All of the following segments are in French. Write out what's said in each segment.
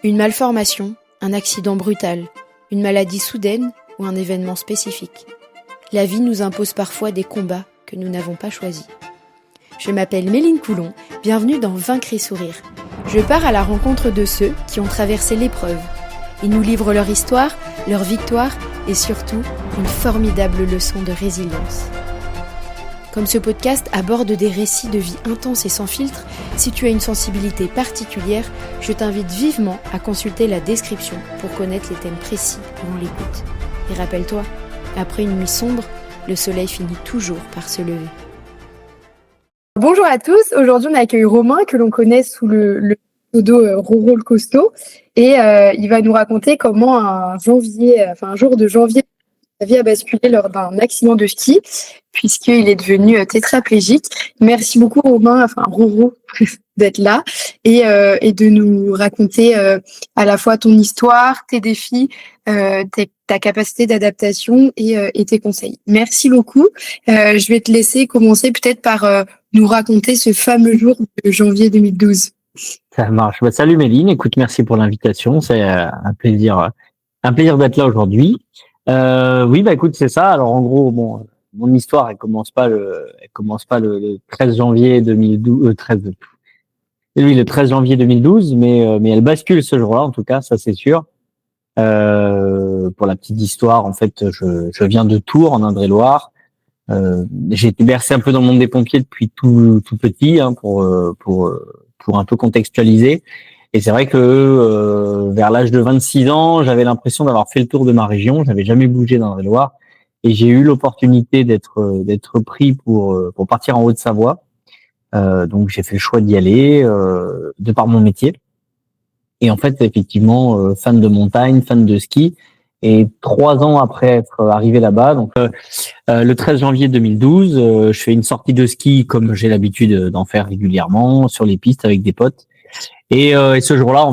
Une malformation, un accident brutal, une maladie soudaine ou un événement spécifique. La vie nous impose parfois des combats que nous n'avons pas choisis. Je m'appelle Méline Coulon, bienvenue dans Vaincre et sourire. Je pars à la rencontre de ceux qui ont traversé l'épreuve. Ils nous livrent leur histoire, leur victoire et surtout une formidable leçon de résilience. Comme ce podcast aborde des récits de vie intenses et sans filtre, si tu as une sensibilité particulière, je t'invite vivement à consulter la description pour connaître les thèmes précis pendant l'écoute. Et rappelle-toi, après une nuit sombre, le soleil finit toujours par se lever. Bonjour à tous, aujourd'hui on accueille Romain que l'on connaît sous le pseudo Roro le costaud et il va nous raconter comment un jour de janvier, sa vie a basculé lors d'un accident de ski puisqu'il est devenu tétraplégique. Merci beaucoup Roro, d'être là et de nous raconter à la fois ton histoire, tes défis, ta capacité d'adaptation et tes conseils. Merci beaucoup. Je vais te laisser commencer peut-être par nous raconter ce fameux jour de janvier 2012. Ça marche. Salut Méline, écoute, merci pour l'invitation. C'est un plaisir d'être là aujourd'hui. Écoute, c'est ça. Alors en gros, mon histoire, elle commence pas le 13 janvier 2012, le 13 janvier 2012, mais elle bascule ce jour-là, en tout cas, ça c'est sûr. Pour la petite histoire, en fait, je viens de Tours, en Indre-et-Loire. J'ai été bercé un peu dans le monde des pompiers depuis tout petit, pour un peu contextualiser. Et c'est vrai que vers l'âge de 26 ans, j'avais l'impression d'avoir fait le tour de ma région. J'avais jamais bougé d'Indre-et-Loire et j'ai eu l'opportunité d'être pris pour partir en Haute-Savoie. Donc j'ai fait le choix d'y aller de par mon métier. Et en fait, effectivement, fan de montagne, fan de ski. Et 3 ans après être arrivé là-bas, donc le 13 janvier 2012, je fais une sortie de ski comme j'ai l'habitude d'en faire régulièrement sur les pistes avec des potes. Et ce jour-là,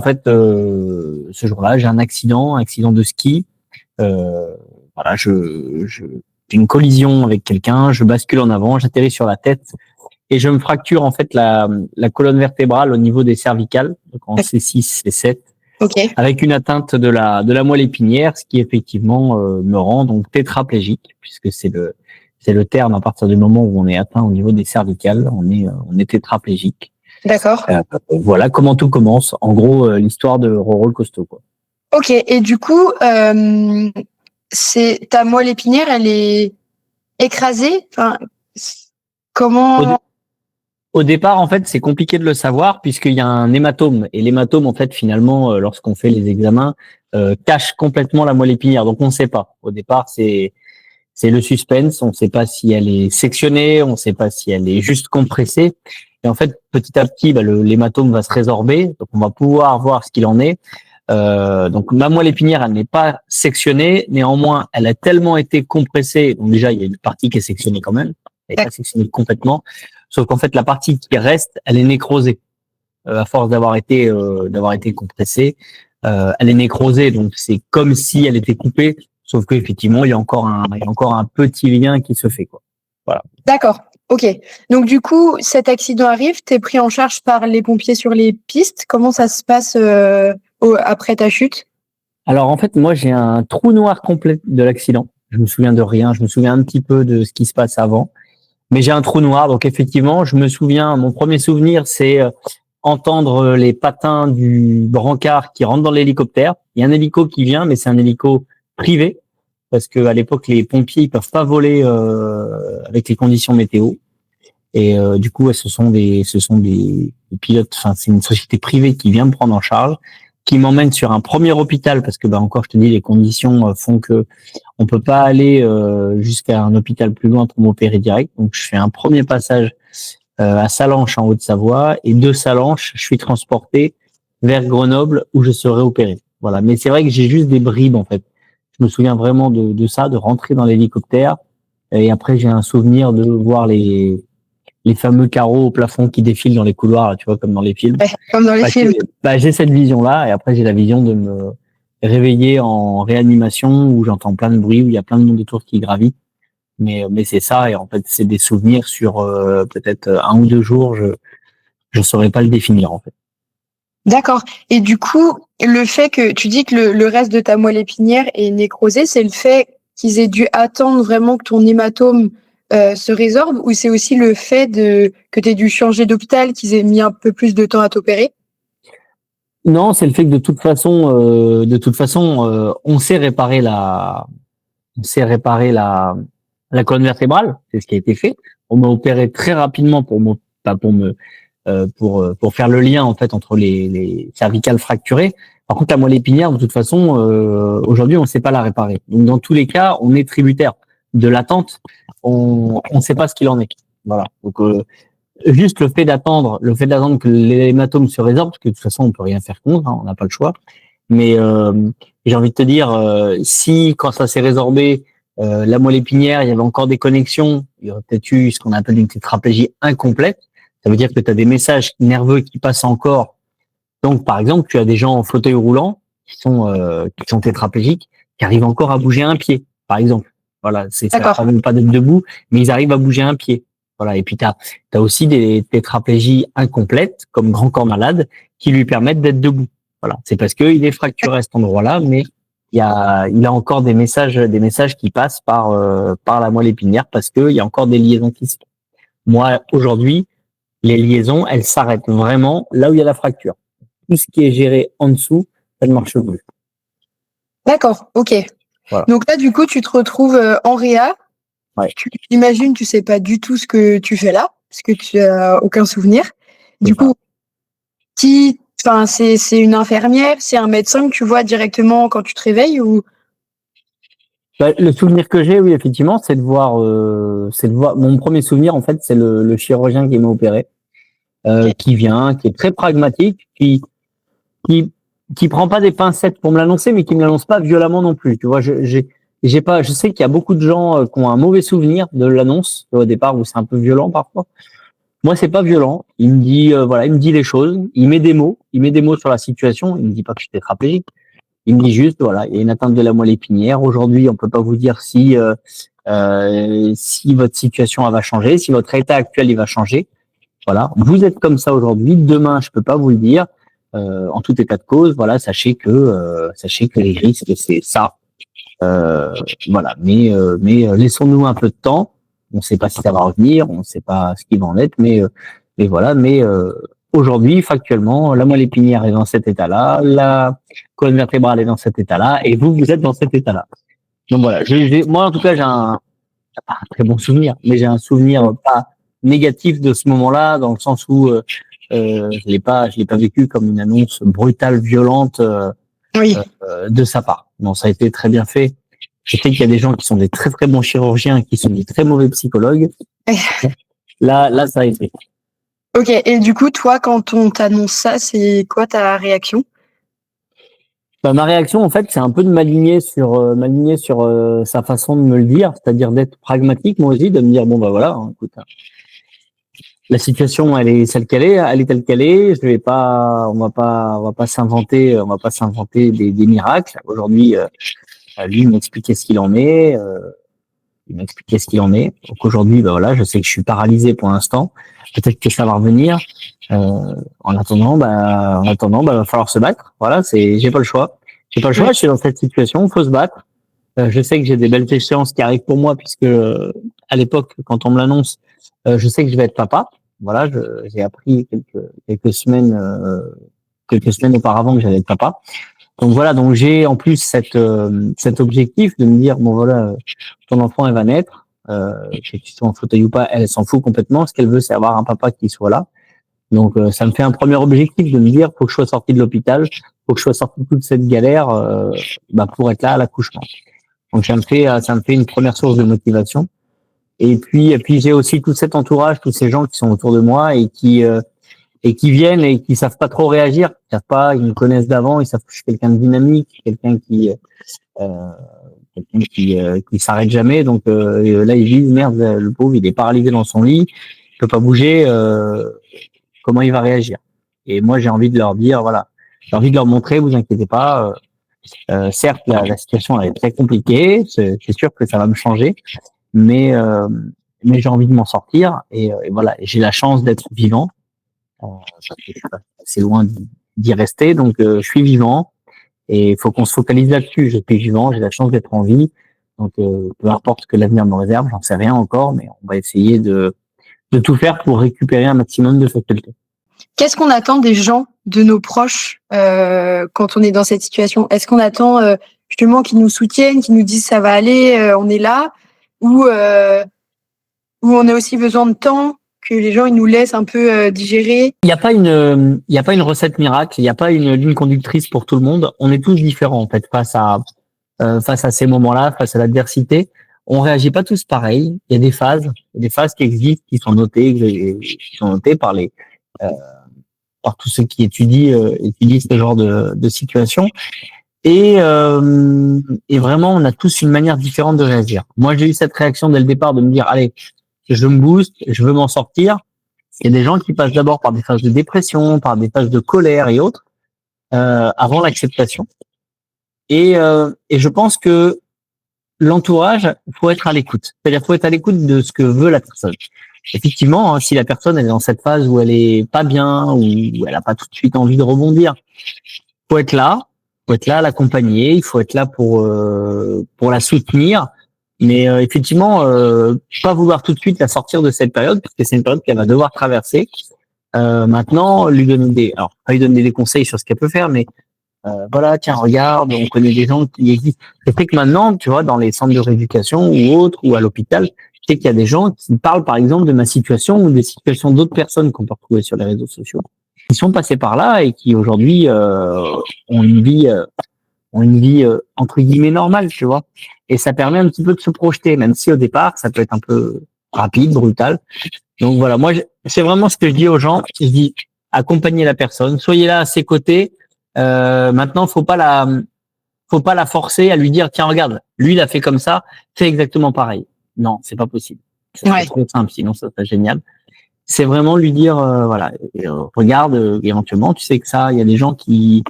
j'ai un accident de ski. J'ai une collision avec quelqu'un, je bascule en avant, j'atterris sur la tête et je me fracture en fait la colonne vertébrale au niveau des cervicales, donc en C6, C7. Okay. Avec une atteinte de la moelle épinière, ce qui effectivement me rend donc tétraplégique, puisque c'est le terme à partir du moment où on est atteint au niveau des cervicales, on est tétraplégique. D'accord. Voilà comment tout commence. En gros, l'histoire de Roro le costaud, quoi. Ok, et du coup, c'est ta moelle épinière, elle est écrasée. Enfin, comment? Au départ, en fait, c'est compliqué de le savoir puisqu'il y a un hématome. Et l'hématome, en fait, finalement, lorsqu'on fait les examens, cache complètement la moelle épinière. Donc, on ne sait pas. Au départ, c'est le suspense. On ne sait pas si elle est sectionnée, on ne sait pas si elle est juste compressée. Et en fait, petit à petit, l'hématome va se résorber. Donc, on va pouvoir voir ce qu'il en est. Donc, ma moelle épinière, elle n'est pas sectionnée. Néanmoins, elle a tellement été compressée. Donc, déjà, il y a une partie qui est sectionnée quand même. Elle n'est pas sectionnée complètement. Sauf qu'en fait, la partie qui reste, elle est nécrosée. À force d'avoir été compressée, elle est nécrosée. Donc, c'est comme si elle était coupée. Sauf qu'effectivement, il y a encore un petit lien qui se fait, quoi. Voilà. D'accord. Ok. Donc, du coup, cet accident arrive, t'es pris en charge par les pompiers sur les pistes. Comment ça se passe après ta chute? Alors, en fait, moi, j'ai un trou noir complet de l'accident. Je me souviens de rien. Je me souviens un petit peu de ce qui se passe avant. Mais j'ai un trou noir, donc effectivement, je me souviens, mon premier souvenir, c'est entendre les patins du brancard qui rentre dans l'hélicoptère. Il y a un hélico qui vient, mais c'est un hélico privé, parce que à l'époque, les pompiers, ils peuvent pas voler avec les conditions météo. Et du coup, ce sont des pilotes, enfin, c'est une société privée qui vient me prendre en charge, qui m'emmène sur un premier hôpital, parce que encore, je te dis, les conditions font que on peut pas aller jusqu'à un hôpital plus loin pour m'opérer direct. Donc, je fais un premier passage à Sallanches en Haute-Savoie et de Sallanches, je suis transporté vers Grenoble où je serai opéré. Voilà. Mais c'est vrai que j'ai juste des bribes en fait. Je me souviens vraiment de ça, de rentrer dans l'hélicoptère et après j'ai un souvenir de voir les fameux carreaux au plafond qui défilent dans les couloirs, là, tu vois, comme dans les films. Ouais, comme dans les films. J'ai cette vision-là et après j'ai la vision de me réveiller en réanimation où j'entends plein de bruit, où il y a plein de monde autour qui gravite. Mais c'est ça, et en fait, c'est des souvenirs sur peut-être 1 ou 2 jours, je saurais pas le définir, en fait. D'accord. Et du coup, le fait que tu dis que le reste de ta moelle épinière est nécrosé, c'est le fait qu'ils aient dû attendre vraiment que ton hématome se résorbe, ou c'est aussi le fait que tu aies dû changer d'hôpital, qu'ils aient mis un peu plus de temps à t'opérer? Non, c'est le fait que de toute façon, on sait réparer la colonne vertébrale, c'est ce qui a été fait. On m'a opéré très rapidement pas pour faire le lien en fait entre les cervicales fracturées. Par contre, la moelle épinière, de toute façon, aujourd'hui, on ne sait pas la réparer. Donc, dans tous les cas, on est tributaire de l'attente. On ne sait pas ce qu'il en est. Voilà. Donc, juste le fait d'attendre que l'hématome se résorbe, parce que de toute façon, on peut rien faire contre, hein, on n'a pas le choix. Mais j'ai envie de te dire, si quand ça s'est résorbé, la moelle épinière, il y avait encore des connexions, il y aurait peut-être eu ce qu'on appelle une tétraplégie incomplète. Ça veut dire que tu as des messages nerveux qui passent encore. Donc, par exemple, tu as des gens en fauteuil roulant qui sont tétraplégiques, qui arrivent encore à bouger un pied, par exemple. Voilà, ça D'accord. ne pas d'être debout, mais ils arrivent à bouger un pied. Voilà. Et puis, tu as aussi des tétraplégies incomplètes, comme grand corps malade, qui lui permettent d'être debout. Voilà. C'est parce qu'il est fracturé à cet endroit-là, mais il a encore des messages qui passent par la moelle épinière parce qu'il y a encore des liaisons qui se font. Moi, aujourd'hui, les liaisons, elles s'arrêtent vraiment là où il y a la fracture. Tout ce qui est géré en dessous, ça ne marche plus. D'accord, ok. Voilà. Donc là, du coup, tu te retrouves en réa. Ouais. J'imagine, tu sais pas du tout ce que tu fais là, parce que tu as aucun souvenir. Du coup, c'est une infirmière, c'est un médecin que tu vois directement quand tu te réveilles, ou? Le souvenir que j'ai, oui, effectivement, c'est de voir. Mon premier souvenir, en fait, c'est le chirurgien qui m'a opéré, qui vient, qui est très pragmatique, qui qui prend pas des pincettes pour me l'annoncer, mais qui me l'annonce pas violemment non plus. Tu vois, j'ai pas. Je sais qu'il y a beaucoup de gens qui ont un mauvais souvenir de l'annonce au départ où c'est un peu violent parfois. Moi, c'est pas violent. Il me dit, voilà, il me dit les choses. Il met des mots sur la situation. Il me dit pas que je suis tétraplégique. Il me dit juste, voilà, il y a une atteinte de la moelle épinière. Aujourd'hui, on peut pas vous dire si votre situation elle va changer, si votre état actuel il va changer. Voilà, vous êtes comme ça aujourd'hui. Demain, je peux pas vous le dire. En tout état de cause, voilà, sachez que les risques c'est ça. Voilà, mais laissons-nous un peu de temps. On ne sait pas si ça va revenir, on ne sait pas ce qui va en être, mais voilà. Mais aujourd'hui, factuellement, la moelle épinière est dans cet état-là, la colonne vertébrale est dans cet état-là, et vous êtes dans cet état-là. Donc voilà. Moi, en tout cas, j'ai pas un très bon souvenir, mais j'ai un souvenir pas négatif de ce moment-là, dans le sens où je l'ai pas vécu comme une annonce brutale, violente Oui. de sa part. Non, ça a été très bien fait. Je sais qu'il y a des gens qui sont des très très bons chirurgiens, qui sont des très mauvais psychologues. Là, ça a été. Ok, et du coup, toi, quand on t'annonce ça, c'est quoi ta réaction? Ma réaction, en fait, c'est un peu de m'aligner sur sa façon de me le dire, c'est-à-dire d'être pragmatique, moi aussi, de me dire bon bah voilà, hein, écoute, la situation, elle est celle qu'elle est, elle est telle qu'elle est. Je vais pas, on va pas s'inventer des miracles. Aujourd'hui, lui il m'expliquait ce qu'il en est. Donc aujourd'hui, bah voilà, je sais que je suis paralysé pour l'instant. Peut-être que ça va revenir. En attendant, va falloir se battre. Voilà, j'ai pas le choix. J'ai pas le choix. Je suis dans cette situation. Faut se battre. Je sais que j'ai des belles échéances qui arrivent pour moi puisque à l'époque, quand on me l'annonce, je sais que je vais être papa. Voilà, j'ai appris quelques semaines auparavant que j'allais être papa. Donc voilà, donc j'ai en plus cet objectif de me dire bon voilà, ton enfant elle va naître, que tu sois en fauteuil ou pas, elle s'en fout complètement. Ce qu'elle veut, c'est avoir un papa qui soit là. Donc ça me fait un premier objectif de me dire faut que je sois sorti de l'hôpital, faut que je sois sorti de toute cette galère pour être là à l'accouchement. Donc ça me fait une première source de motivation. Et puis j'ai aussi tout cet entourage, tous ces gens qui sont autour de moi et qui viennent et qui savent pas trop réagir, ils me connaissent d'avant, ils savent que je suis quelqu'un de dynamique, euh, quelqu'un qui s'arrête jamais. Donc là ils disent merde, le pauvre il est paralysé dans son lit, il peut pas bouger, comment il va réagir? Et moi j'ai envie de leur dire voilà, j'ai envie de leur montrer, vous inquiétez pas. Certes la situation elle est très compliquée, c'est sûr que ça va me changer, mais j'ai envie de m'en sortir et voilà, et j'ai la chance d'être vivant. Parce que je suis assez loin d'y rester. Donc, je suis vivant et il faut qu'on se focalise là-dessus. Je suis vivant, j'ai la chance d'être en vie. Donc, peu importe ce que l'avenir me réserve, j'en sais rien encore, mais on va essayer de tout faire pour récupérer un maximum de facultés. Qu'est-ce qu'on attend des gens, de nos proches, quand on est dans cette situation? Est-ce qu'on attend justement qu'ils nous soutiennent, qu'ils nous disent ça va aller, on est là, ou on a aussi besoin de temps, que les gens ils nous laissent un peu digérer? Il n'y a pas une recette miracle, il n'y a pas une ligne conductrice pour tout le monde. On est tous différents en fait face à ces moments-là, face à l'adversité. On réagit pas tous pareil. Il y a des phases qui existent, qui sont notées par tous ceux qui étudient ce genre de situation. Et vraiment, on a tous une manière différente de réagir. Moi, j'ai eu cette réaction dès le départ de me dire, allez, je me booste, je veux m'en sortir. Il y a des gens qui passent d'abord par des phases de dépression, par des phases de colère et autres, avant l'acceptation. Et je pense que l'entourage, faut être à l'écoute. C'est-à-dire, faut être à l'écoute de ce que veut la personne. Effectivement, hein, si la personne elle est dans cette phase où elle est pas bien, ou elle a pas tout de suite envie de rebondir, faut être là, l'accompagner, il faut être là pour la soutenir. Mais effectivement, pas vouloir tout de suite la sortir de cette période, parce que c'est une période qu'elle va devoir traverser. Maintenant, lui donner pas lui donner des conseils sur ce qu'elle peut faire, mais voilà, tiens, regarde, on connaît des gens qui existent. Je sais que maintenant, tu vois, dans les centres de rééducation ou autres, ou à l'hôpital, je sais qu'il y a des gens qui parlent, par exemple, de ma situation ou des situations d'autres personnes qu'on peut retrouver sur les réseaux sociaux, qui sont passés par là et qui aujourd'hui ont une vie entre guillemets normale, tu vois. Et ça permet un petit peu de se projeter, même si au départ, ça peut être un peu rapide, brutal. Donc voilà, moi, c'est vraiment ce que je dis aux gens. Je dis, accompagnez la personne, soyez là à ses côtés. Maintenant, faut pas la forcer à lui dire, tiens, regarde, lui, il a fait comme ça, fais exactement pareil. Non, c'est pas possible. C'est trop simple, sinon ça serait génial. C'est vraiment lui dire, voilà, regarde, éventuellement, tu sais que ça, il y a des gens qui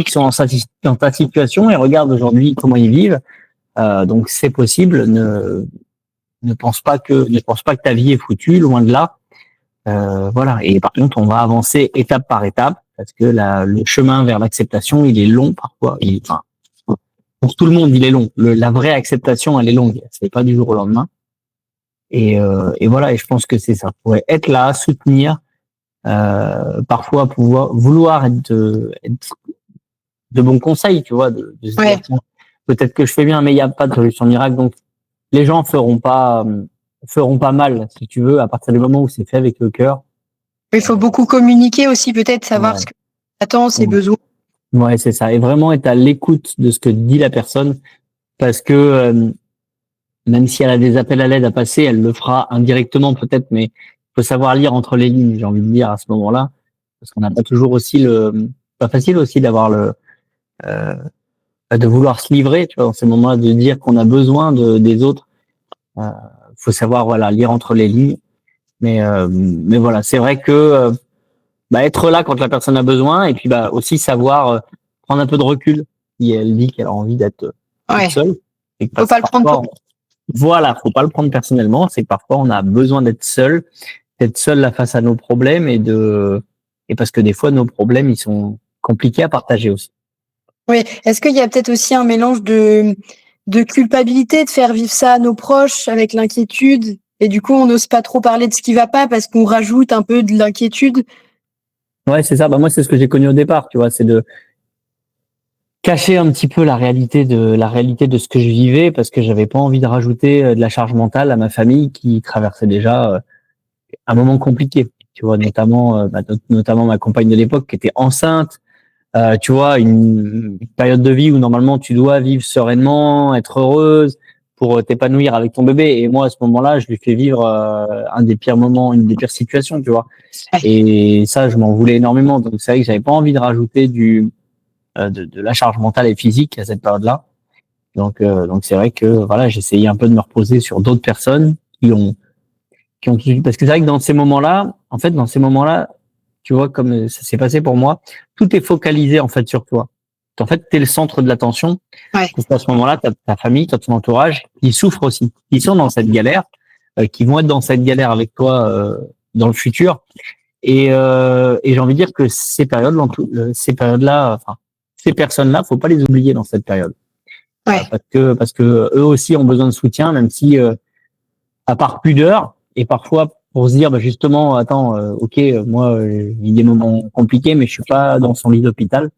sont dans ta situation et regarde aujourd'hui comment ils vivent. Donc c'est possible. Ne pense pas que ta vie est foutue, loin de là. Voilà. Et par contre, on va avancer étape par étape parce que le chemin vers l'acceptation, il est long parfois. Pour tout le monde, il est long. La vraie acceptation, elle est longue. C'est pas du jour au lendemain. Et voilà. Et je pense que c'est ça. Faut être là, soutenir, parfois vouloir être de bons conseils, tu vois, de se dire, tiens, peut-être que je fais bien, mais il n'y a pas de solution miracle. Donc, les gens feront pas mal, si tu veux, à partir du moment où c'est fait avec le cœur. Il faut beaucoup communiquer aussi, peut-être savoir ce que attend, ses besoins. Ouais, c'est ça. Et vraiment être à l'écoute de ce que dit la personne, parce que même si elle a des appels à l'aide à passer, elle le fera indirectement peut-être, mais il faut savoir lire entre les lignes, j'ai envie de dire à ce moment-là, parce qu'on n'a pas toujours aussi pas facile aussi d'avoir de vouloir se livrer, tu vois, dans ces moments-là, de dire qu'on a besoin des autres. Faut savoir, voilà, lire entre les lignes. Mais voilà, c'est vrai que être là quand la personne a besoin, et puis aussi savoir prendre un peu de recul. Si elle dit qu'elle a envie d'être toute seule, et que faut pas le prendre voilà, faut pas le prendre personnellement. C'est que parfois on a besoin d'être seul là face à nos problèmes et parce que des fois nos problèmes ils sont compliqués à partager aussi. Oui. Est-ce qu'il y a peut-être aussi un mélange de culpabilité de faire vivre ça à nos proches avec l'inquiétude, et du coup on n'ose pas trop parler de ce qui va pas parce qu'on rajoute un peu de l'inquiétude? Ouais, c'est ça. Moi, c'est ce que j'ai connu au départ, tu vois, c'est de cacher un petit peu la réalité de ce que je vivais, parce que j'avais pas envie de rajouter de la charge mentale à ma famille qui traversait déjà un moment compliqué, tu vois, notamment ma compagne de l'époque qui était enceinte. Tu vois, une période de vie où normalement tu dois vivre sereinement, être heureuse pour t'épanouir avec ton bébé. Et moi, à ce moment-là, je lui fais vivre un des pires moments, une des pires situations, tu vois. Et ça, je m'en voulais énormément. Donc c'est vrai que j'avais pas envie de rajouter de la charge mentale et physique à cette période-là. Donc c'est vrai que voilà, j'essayais un peu de me reposer sur d'autres personnes qui ont parce que c'est vrai que dans ces moments-là, tu vois, comme ça s'est passé pour moi, tout est focalisé en fait sur toi. En fait, t'es le centre de l'attention. Parce qu'à ce moment-là, t'as ta famille, t'as ton entourage, qui souffrent aussi, qui sont dans cette galère, qui vont être dans cette galère avec toi dans le futur. Et j'ai envie de dire que ces périodes-là, enfin, ces personnes-là, faut pas les oublier dans cette période. Ouais. Parce que eux aussi ont besoin de soutien, même si, à part pudeur, et parfois pour se dire, bah, justement, attends, ok, moi, je vis des moments compliqués, mais je suis pas dans son lit d'hôpital.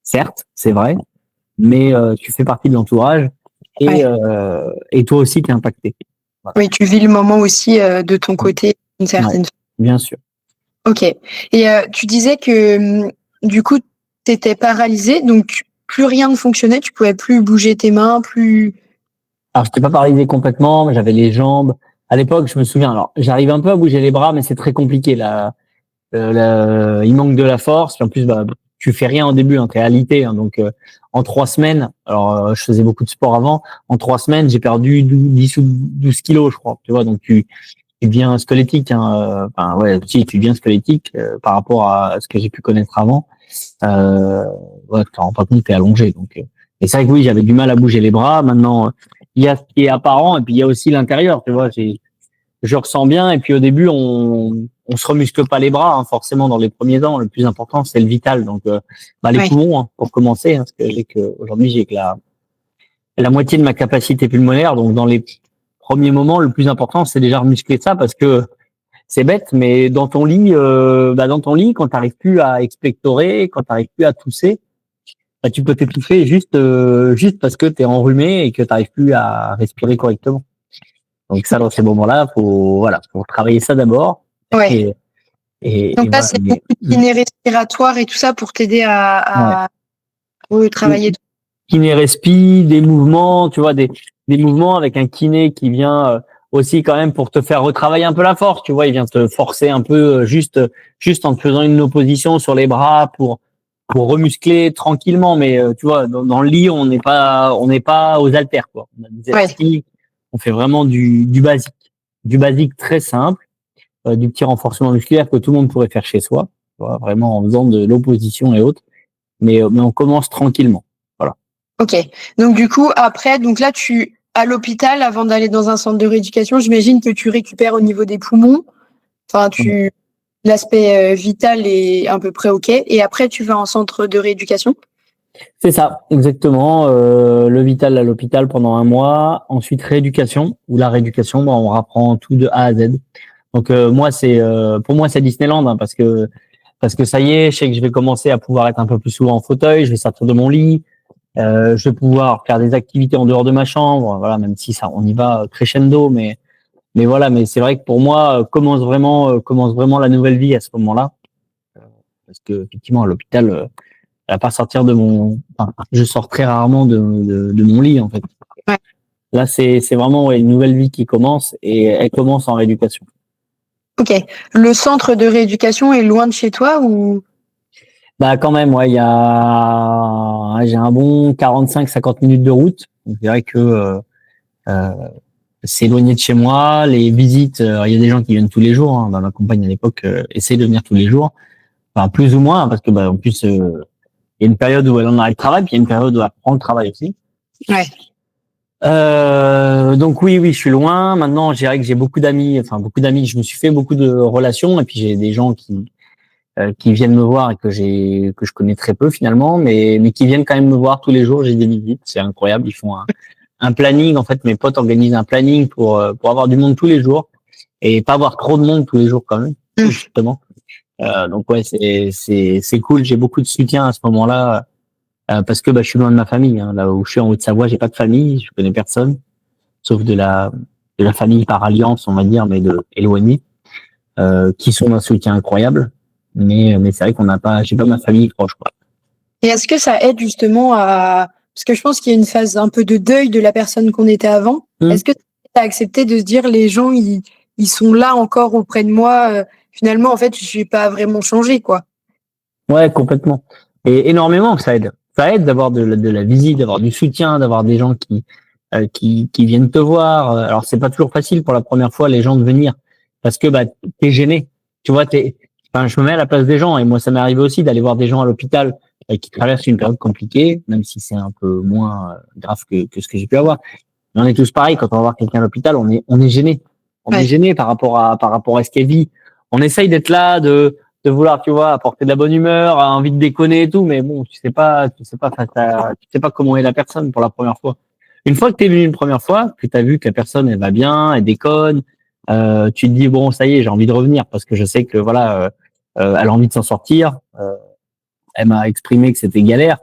Certes, c'est vrai, mais tu fais partie de l'entourage et toi aussi, tu es impacté. Voilà. Oui, tu vis le moment aussi de ton côté, d'une certaine façon. Bien sûr. Ok. Et tu disais que du coup, tu étais paralysé, donc plus rien ne fonctionnait, tu pouvais plus bouger tes mains, plus... Alors, je n'étais pas paralysé complètement, mais j'avais les jambes. À l'époque, je me souviens, alors, j'arrive un peu à bouger les bras, mais c'est très compliqué. Là, il manque de la force. Puis en plus, bah, tu fais rien au début, hein, t'es alité. Hein, donc, en 3 semaines, alors je faisais beaucoup de sport avant. En 3 semaines, j'ai perdu 10 ou 12 kilos, je crois. Tu vois, donc tu deviens squelettique. Hein, enfin, ouais, si tu deviens squelettique par rapport à ce que j'ai pu connaître avant. Ouais, tu t'en rends pas compte, t'es allongé. Donc, et c'est vrai que oui, j'avais du mal à bouger les bras. Maintenant, il y a ce qui est apparent et puis il y a aussi l'intérieur. Tu vois, je ressens bien. Et puis au début, on se remuscle pas les bras, hein, forcément dans les premiers temps. Le plus important, c'est le vital. Donc, les poumons, hein, pour commencer, hein, parce que aujourd'hui j'ai que la moitié de ma capacité pulmonaire. Donc, dans les premiers moments, le plus important, c'est déjà remuscler ça parce que c'est bête, mais dans ton lit, quand t'arrives plus à expectorer, quand t'arrives plus à tousser, bah, tu peux t'étouffer juste parce que t'es enrhumé et que t'arrives plus à respirer correctement. Donc ça, dans ces moments-là, faut travailler ça d'abord. Ouais. Donc là, voilà. c'est beaucoup de kiné respiratoire et tout ça pour t'aider à travailler. Kiné respi, des mouvements, tu vois, des mouvements avec un kiné qui vient aussi quand même pour te faire retravailler un peu la force, tu vois, il vient te forcer un peu juste en te faisant une opposition sur les bras pour remuscler tranquillement, mais tu vois, dans le lit, on n'est pas aux haltères, quoi. On a des élastiques, on fait vraiment du basique très simple, du petit renforcement musculaire que tout le monde pourrait faire chez soi, tu vois, vraiment en faisant de l'opposition et autres, mais on commence tranquillement. Voilà. Ok. Donc du coup, après, donc là, à l'hôpital, avant d'aller dans un centre de rééducation, j'imagine que tu récupères au niveau des poumons. Enfin, l'aspect vital est à peu près ok. Et après, tu vas en centre de rééducation. C'est ça, exactement. Le vital à l'hôpital pendant 1 mois. Ensuite, rééducation, où la rééducation, on apprend tout de A à Z. Donc pour moi c'est Disneyland, hein, parce que ça y est, je sais que je vais commencer à pouvoir être un peu plus souvent en fauteuil, je vais sortir de mon lit, je vais pouvoir faire des activités en dehors de ma chambre, voilà, même si ça on y va crescendo, mais voilà, mais c'est vrai que pour moi commence vraiment la nouvelle vie à ce moment-là, parce que effectivement à l'hôpital, à pas sortir je sors très rarement de mon lit en fait. Ouais. Là c'est vraiment une nouvelle vie qui commence et elle commence en rééducation. Ok. Le centre de rééducation est loin de chez toi ou? Bah quand même, ouais, j'ai un bon 45-50 minutes de route. Donc, je dirais que c'est éloigné de chez moi. Les visites, il y a des gens qui viennent tous les jours. Hein. Bah, ma compagne à l'époque essaie de venir tous les jours, enfin plus ou moins, parce que en plus il y a une période où elle en arrête le travail, puis il y a une période où elle prend le travail aussi. Ouais. Donc oui, je suis loin. Maintenant, je dirais que j'ai beaucoup d'amis. Je me suis fait beaucoup de relations, et puis j'ai des gens qui viennent me voir et que je connais très peu finalement, mais qui viennent quand même me voir tous les jours. J'ai des visites, c'est incroyable. Ils font un planning. En fait, mes potes organisent un planning pour avoir du monde tous les jours et pas avoir trop de monde tous les jours quand même, justement. Donc ouais, c'est cool. J'ai beaucoup de soutien à ce moment-là parce que je suis loin de ma famille. Hein. Là où je suis en Haute-Savoie, j'ai pas de famille, je connais personne, sauf de la famille par alliance, on va dire, mais éloignée, qui sont d'un soutien incroyable. Mais c'est vrai j'ai pas ma famille proche, quoi. Et est-ce que ça aide justement parce que je pense qu'il y a une phase un peu de deuil de la personne qu'on était avant. Est-ce que tu as accepté de se dire les gens ils sont là encore auprès de moi, finalement en fait je n'ai pas vraiment changé quoi. Ouais, complètement. Et énormément que ça aide. Ça aide d'avoir de la visite, d'avoir du soutien, d'avoir des gens qui viennent te voir. Alors c'est pas toujours facile pour la première fois les gens de venir parce que t'es gêné. Tu vois, je me mets à la place des gens et moi ça m'est arrivé aussi d'aller voir des gens à l'hôpital qui traversent une période compliquée, même si c'est un peu moins grave que ce que j'ai pu avoir. Mais on est tous pareils quand on va voir quelqu'un à l'hôpital, on est gêné. On est gêné par rapport à ce qu'elle vit. on essaye d'être là, de vouloir, tu vois, apporter de la bonne humeur, envie de déconner et tout, mais bon, tu sais pas comment est la personne pour la première fois. Une fois que t'es venu une première fois, que t'as vu que la personne elle va bien, elle déconne, tu te dis bon ça y est, j'ai envie de revenir parce que je sais que voilà, elle a envie de s'en sortir. Elle m'a exprimé que c'était galère,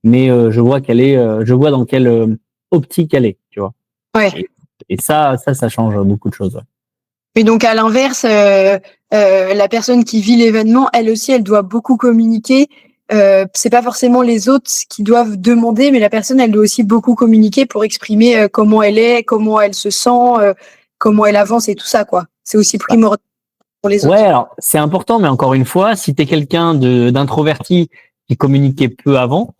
mais je vois je vois dans quelle optique elle est, tu vois. Ouais. Et ça change beaucoup de choses. Ouais. Et donc à l'inverse, la personne qui vit l'événement, elle aussi, elle doit beaucoup communiquer. C'est pas forcément les autres qui doivent demander, mais la personne, elle doit aussi beaucoup communiquer pour exprimer comment elle est, comment elle se sent, comment elle avance et tout ça, quoi. C'est aussi primordial pour les autres. Ouais, alors c'est important, mais encore une fois, si t'es quelqu'un d'introverti qui communiquait peu avant,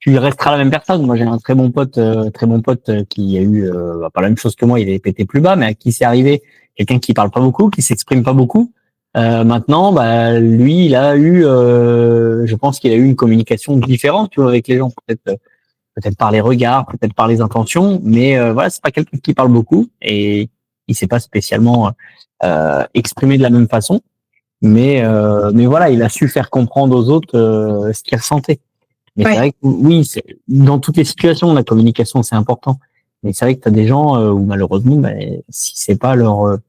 tu resteras la même personne. Moi, j'ai un très bon pote qui a eu pas la même chose que moi, il est pété plus bas, mais à qui c'est arrivé quelqu'un qui parle pas beaucoup, qui s'exprime pas beaucoup. Maintenant, bah lui, il a eu, je pense qu'il a eu une communication différente, tu vois, avec les gens, peut-être par les regards, peut-être par les intentions, mais voilà, c'est pas quelqu'un qui parle beaucoup et il s'est pas spécialement exprimé de la même façon, mais voilà, il a su faire comprendre aux autres ce qu'il ressentait. Mais Ouais. c'est vrai que oui, dans toutes les situations, la communication c'est important. Mais c'est vrai que tu as des gens où malheureusement, si c'est pas leur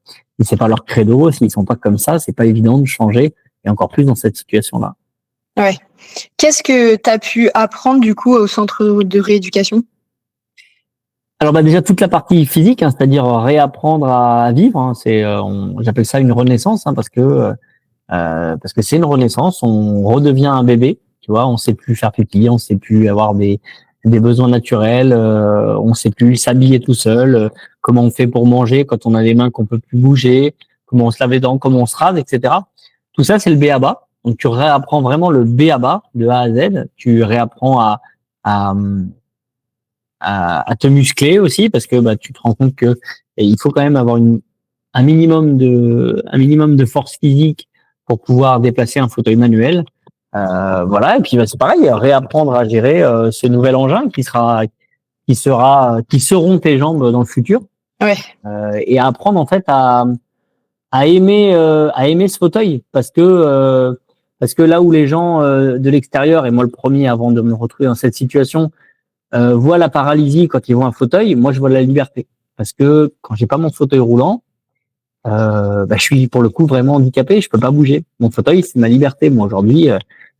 credo, s'ils sont pas comme ça, c'est pas évident de changer, et encore plus dans cette situation-là. Ouais. Qu'est-ce que tu as pu apprendre du coup au centre de rééducation? Alors déjà toute la partie physique, hein, c'est-à-dire réapprendre à vivre, hein, j'appelle ça une renaissance, hein, parce que c'est une renaissance, on redevient un bébé, tu vois, on sait plus faire pipi, on sait plus avoir des besoins naturels, on sait plus s'habiller tout seul, comment on fait pour manger quand on a les mains qu'on peut plus bouger, comment on se lave les dents, comment on se rase, etc. Tout ça c'est le b.a-ba. Donc tu réapprends vraiment le b.a-ba de A à Z. Tu réapprends à, à te muscler aussi parce que tu te rends compte que il faut quand même avoir un minimum de force physique pour pouvoir déplacer un fauteuil manuel. Voilà, et puis c'est pareil, réapprendre à gérer ce nouvel engin qui seront tes jambes dans le futur. Ouais. Et à apprendre en fait à aimer ce fauteuil parce que là où les gens de l'extérieur, et moi le premier avant de me retrouver dans cette situation, voient la paralysie quand ils voient un fauteuil, moi je vois la liberté parce que quand j'ai pas mon fauteuil roulant, je suis pour le coup vraiment handicapé, je peux pas bouger. Mon fauteuil, c'est ma liberté. Moi aujourd'hui,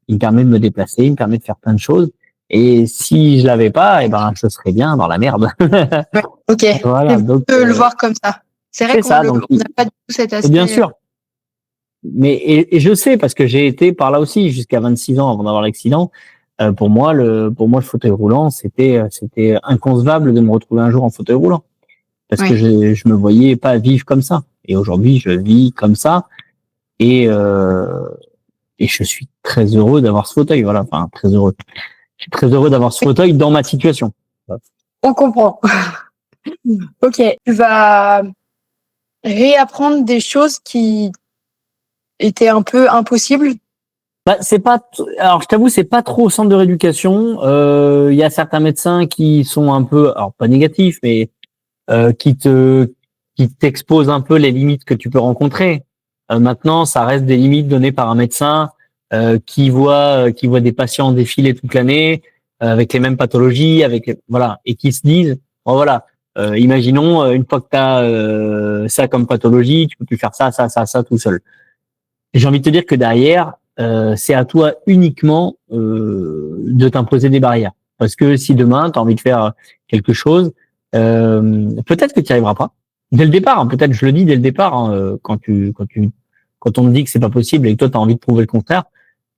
il me permet de me déplacer, il me permet de faire plein de choses. Et si je l'avais pas, je serais bien dans la merde. Ouais. Ok. Voilà, donc On peut le voir comme ça. C'est vrai qu'on n'a pas du tout cet aspect. Bien sûr. Mais et je sais parce que j'ai été par là aussi jusqu'à 26 ans avant d'avoir l'accident. Pour moi le fauteuil roulant, c'était inconcevable de me retrouver un jour en fauteuil roulant parce que je me voyais pas vivre comme ça. Et aujourd'hui, je vis comme ça et je suis très heureux d'avoir ce fauteuil. Voilà, enfin très heureux. Je suis très heureux d'avoir ce fauteuil dans ma situation. On comprend. Ok, tu vas réapprendre des choses qui étaient un peu impossibles. C'est pas. Alors, je t'avoue, c'est pas trop au centre de rééducation. Il y a certains médecins qui sont un peu, alors pas négatifs, mais qui t'exposent un peu les limites que tu peux rencontrer. Maintenant, ça reste des limites données par un médecin qui voit des patients défiler toute l'année avec les mêmes pathologies, voilà, et qui se disent, bon voilà, imaginons une fois que tu as ça comme pathologie, tu peux plus faire ça tout seul. J'ai envie de te dire que derrière, c'est à toi uniquement de t'imposer des barrières. Parce que si demain, tu as envie de faire quelque chose, peut-être que tu n'y arriveras pas. Dès le départ, hein, peut-être je le dis dès le départ, hein, quand on te dit que c'est pas possible et que toi, tu as envie de prouver le contraire,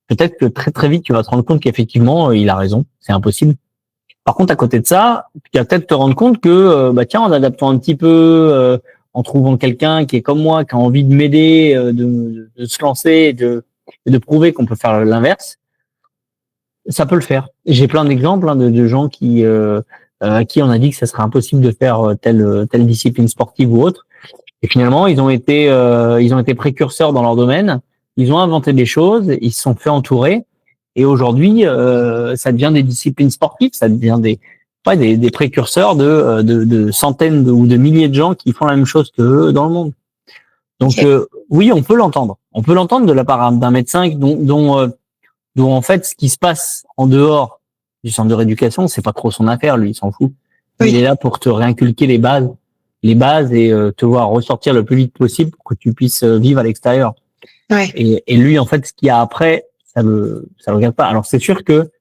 peut-être que très très vite, tu vas te rendre compte qu'effectivement, il a raison, c'est impossible. Par contre, à côté de ça, tu vas peut-être te rendre compte que, tiens, en adaptant un petit peu, en trouvant quelqu'un qui est comme moi, qui a envie de m'aider, de se lancer, et de prouver qu'on peut faire l'inverse, ça peut le faire. J'ai plein d'exemples de gens à qui on a dit que ça serait impossible de faire telle discipline sportive ou autre. Et finalement, ils ont été précurseurs dans leur domaine. Ils ont inventé des choses, ils se sont fait entourer. Et aujourd'hui, ça devient des disciplines sportives, ça devient des précurseurs de centaines ou de milliers de gens qui font la même chose que eux dans le monde. Donc oui, on peut l'entendre. On peut l'entendre de la part d'un médecin dont en fait ce qui se passe en dehors du centre de rééducation, c'est pas trop son affaire, lui, il s'en fout. Oui. Il est là pour te réinculquer les bases et te voir ressortir le plus vite possible pour que tu puisses vivre à l'extérieur. Ouais. Et lui, en fait, ce qu'il y a après, ça le regarde pas. Alors c'est sûr que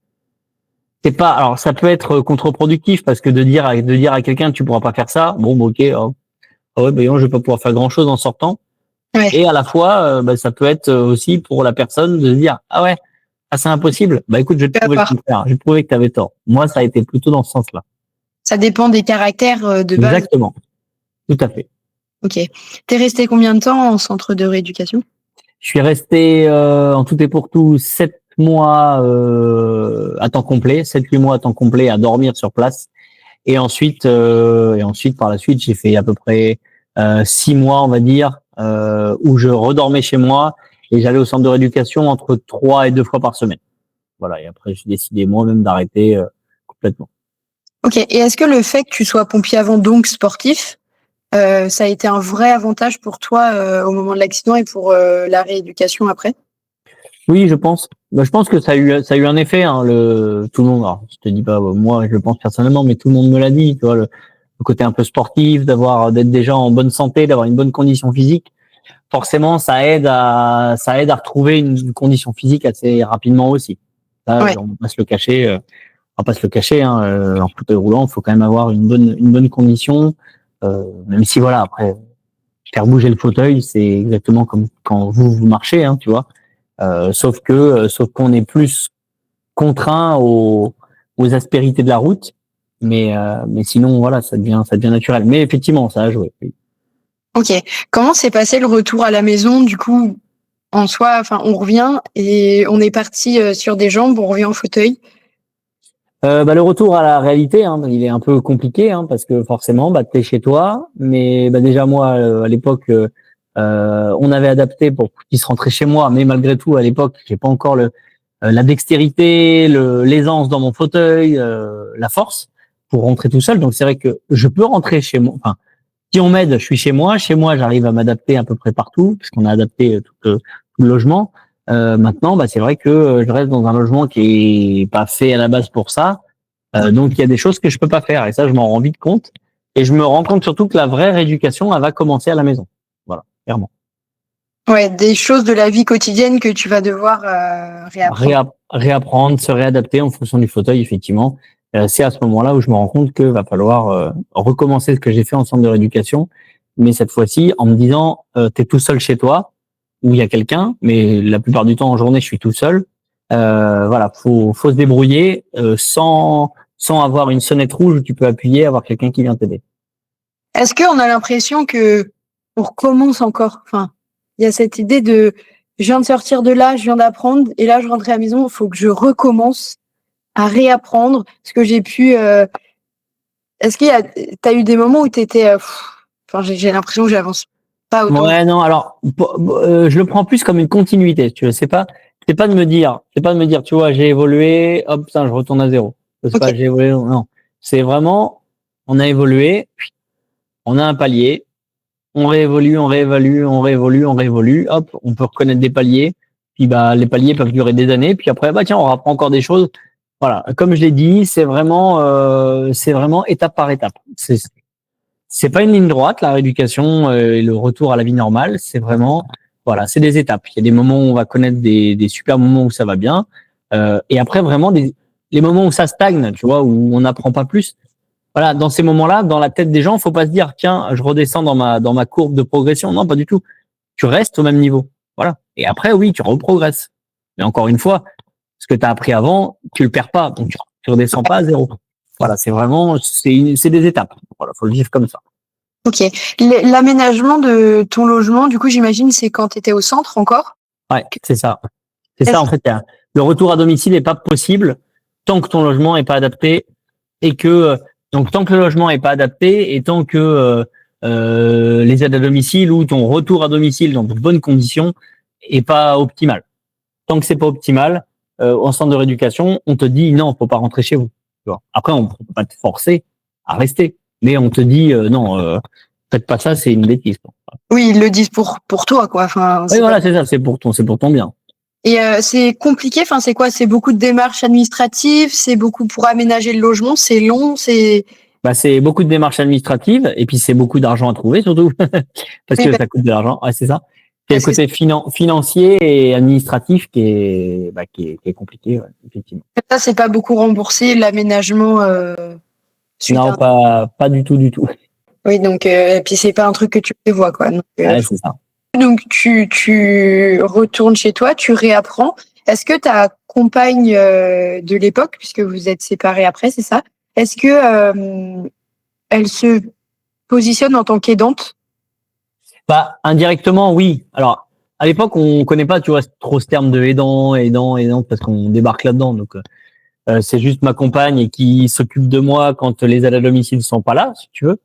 c'est pas. Alors ça peut être contre-productif parce que de dire à quelqu'un tu pourras pas faire ça, bon, ok, ouais, ben non, je vais pas pouvoir faire grand chose en sortant. Ouais. Et à la fois, ça peut être aussi pour la personne de se dire ah ouais, ah c'est impossible. Bah écoute, je vais te prouver le contraire. Je vais te prouver que tu avais tort. Moi, ça a été plutôt dans ce sens-là. Ça dépend des caractères de base. Exactement. Tout à fait. Ok. T'es resté combien de temps en centre de rééducation? Je suis resté en tout et pour tout 7 mois à temps complet, 7-8 mois à temps complet à dormir sur place. Et ensuite par la suite, j'ai fait à peu près 6 mois, on va dire, où je redormais chez moi et j'allais au centre de rééducation entre 3 et 2 fois par semaine. Voilà. Et après, j'ai décidé moi-même d'arrêter complètement. Ok. Et est-ce que le fait que tu sois pompier avant, donc sportif, ça a été un vrai avantage pour toi au moment de l'accident et pour la rééducation après? Oui, je pense. Je pense que ça a eu un effet. Hein, tout le monde. Alors, je te dis pas moi, je le pense personnellement, mais tout le monde me l'a dit. Tu vois, le côté un peu sportif, d'être déjà en bonne santé, d'avoir une bonne condition physique. Forcément, ça aide à retrouver une condition physique assez rapidement aussi. Ça, Ouais. on va pas se le cacher. On va pas se le cacher. En fauteuil roulant, il faut quand même avoir une bonne condition. Même si voilà, après faire bouger le fauteuil, c'est exactement comme quand vous marchez, hein, tu vois. Sauf qu'on est plus contraint aux aspérités de la route, mais sinon voilà, ça devient naturel. Mais effectivement, ça a joué. Oui. Ok. Comment s'est passé le retour à la maison? Du coup, en soi, enfin, on revient et on est parti sur des jambes, on revient en fauteuil. Le retour à la réalité, hein, il est un peu compliqué, hein, parce que forcément, t'es chez toi, mais déjà moi à l'époque, on avait adapté pour qu'ils se rentraient chez moi, mais malgré tout à l'époque, j'ai pas encore la dextérité, l'aisance dans mon fauteuil, la force pour rentrer tout seul. Donc c'est vrai que je peux rentrer chez moi. Enfin, si on m'aide, je suis chez moi. Chez moi, j'arrive à m'adapter à peu près partout, puisqu'on a adapté tout le logement. Maintenant, c'est vrai que je reste dans un logement qui est pas fait à la base pour ça. Donc il y a des choses que je peux pas faire, et ça, je m'en rends vite compte. Et je me rends compte surtout que la vraie rééducation, elle va commencer à la maison. Voilà, clairement. Ouais, des choses de la vie quotidienne que tu vas devoir réapprendre. Réapprendre, se réadapter en fonction du fauteuil, effectivement. C'est à ce moment-là où je me rends compte que va falloir recommencer ce que j'ai fait en centre de rééducation, mais cette fois-ci en me disant, t'es tout seul chez toi, où il y a quelqu'un, mais la plupart du temps en journée, je suis tout seul. Voilà, faut se débrouiller sans avoir une sonnette rouge où tu peux appuyer, avoir quelqu'un qui vient t'aider. Est-ce qu'on a l'impression que on recommence encore? Enfin, il y a cette idée de je viens de sortir de là, je viens d'apprendre, et là je rentre à la maison, il faut que je recommence à réapprendre ce que j'ai pu. Est-ce t'as eu des moments où t'étais, enfin, j'ai l'impression que j'avance pas autant. Ouais, non, alors je le prends plus comme une continuité, tu vois, c'est pas de me dire, tu vois, j'ai évolué, hop, ça, je retourne à zéro. C'est pas Ok. j'ai évolué, non. C'est vraiment on a évolué, on a un palier, on réévolue, hop, on peut reconnaître des paliers, puis les paliers peuvent durer des années, puis après tiens, on apprend encore des choses. Voilà, comme je l'ai dit, c'est vraiment étape par étape. C'est pas une ligne droite, la rééducation et le retour à la vie normale. C'est vraiment, voilà, c'est des étapes. Il y a des moments où on va connaître des super moments où ça va bien, et après vraiment les moments où ça stagne, tu vois, où on n'apprend pas plus. Voilà, dans ces moments-là, dans la tête des gens, faut pas se dire, tiens, je redescends dans ma courbe de progression. Non, pas du tout. Tu restes au même niveau. Voilà. Et après, oui, tu reprogresses. Mais encore une fois, ce que tu as appris avant, tu le perds pas. Donc, tu redescends pas à zéro. Voilà, c'est vraiment, c'est des étapes. Voilà, faut le vivre comme ça. Ok. L'aménagement de ton logement, du coup, j'imagine, c'est quand tu étais au centre encore. Ouais, c'est ça. C'est ça, en fait. Le retour à domicile n'est pas possible tant que ton logement est pas adapté et que, donc, tant que le logement est pas adapté et tant que les aides à domicile ou ton retour à domicile dans de bonnes conditions est pas optimal. Tant que c'est pas optimal, en centre de rééducation, on te dit non, faut pas rentrer chez vous. Tu vois. Après, on peut pas te forcer à rester, mais on te dit non, faites pas ça, c'est une bêtise. Oui, ils le disent pour toi, quoi. Enfin, Oui, voilà, c'est ça, c'est pour ton bien. Et c'est compliqué. Enfin, c'est quoi? C'est beaucoup de démarches administratives. C'est beaucoup pour aménager le logement. C'est long. Bah, c'est beaucoup de démarches administratives et puis c'est beaucoup d'argent à trouver surtout parce Oui, que ça coûte de l'argent. Ouais, c'est ça. C'est le parce que côté financier et administratif qui est compliqué, ouais, effectivement. ça, c'est pas beaucoup remboursé l'aménagement suite Non, à. pas du tout, du tout. Oui, donc et puis c'est pas un truc que tu prévois, quoi. Ouais, c'est ça. Donc tu retournes chez toi, tu réapprends. Est-ce que ta compagne de l'époque, puisque vous êtes séparés après, c'est ça? Est-ce que elle se positionne en tant qu'aidante? Bah, indirectement, oui. Alors, à l'époque, on connaît pas, tu vois, trop ce terme de aidant, parce qu'on débarque là-dedans. Donc, c'est juste ma compagne qui s'occupe de moi quand les aides à domicile sont pas là, si tu veux.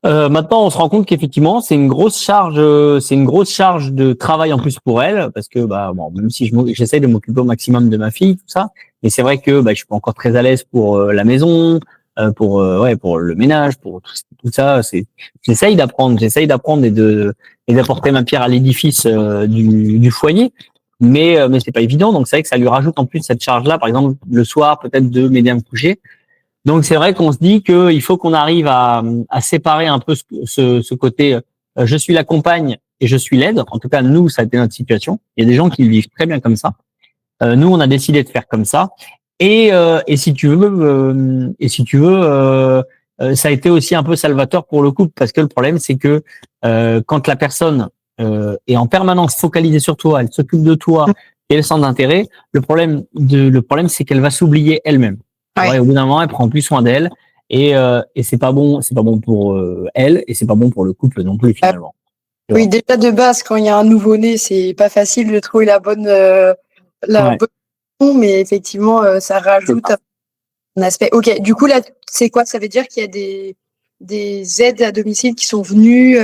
Maintenant, on se rend compte qu'effectivement, c'est une grosse charge de travail en plus pour elle, parce que bah bon, même si j'essaie de m'occuper au maximum de ma fille, tout ça, mais c'est vrai que bah, je suis pas encore très à l'aise pour la maison, pour le ménage, pour tout ça. J'essaye d'apprendre et d'apporter ma pierre à l'édifice du foyer, mais c'est pas évident. Donc c'est vrai que ça lui rajoute en plus cette charge-là, par exemple le soir peut-être de m'aider à me coucher. Donc c'est vrai qu'on se dit qu'il faut qu'on arrive à séparer un peu ce côté je suis la compagne et je suis l'aide. En tout cas, nous, ça a été notre situation. Il y a des gens qui le vivent très bien comme ça. Nous, on a décidé de faire comme ça. Et si tu veux, ça a été aussi un peu salvateur pour le couple parce que le problème, c'est que quand la personne est en permanence focalisée sur toi, elle s'occupe de toi et elle centre d'intérêt, le problème, c'est qu'elle va s'oublier elle-même. Ouais. Ouais, au bout d'un moment, elle prend plus soin d'elle et c'est pas bon pour elle et c'est pas bon pour le couple non plus finalement. Oui, déjà de base, quand il y a un nouveau-né, c'est pas facile de trouver la bonne Ouais. façon, mais effectivement, ça rajoute un aspect. Ok, du coup là, c'est quoi? Ça veut dire qu'il y a des aides à domicile qui sont venues.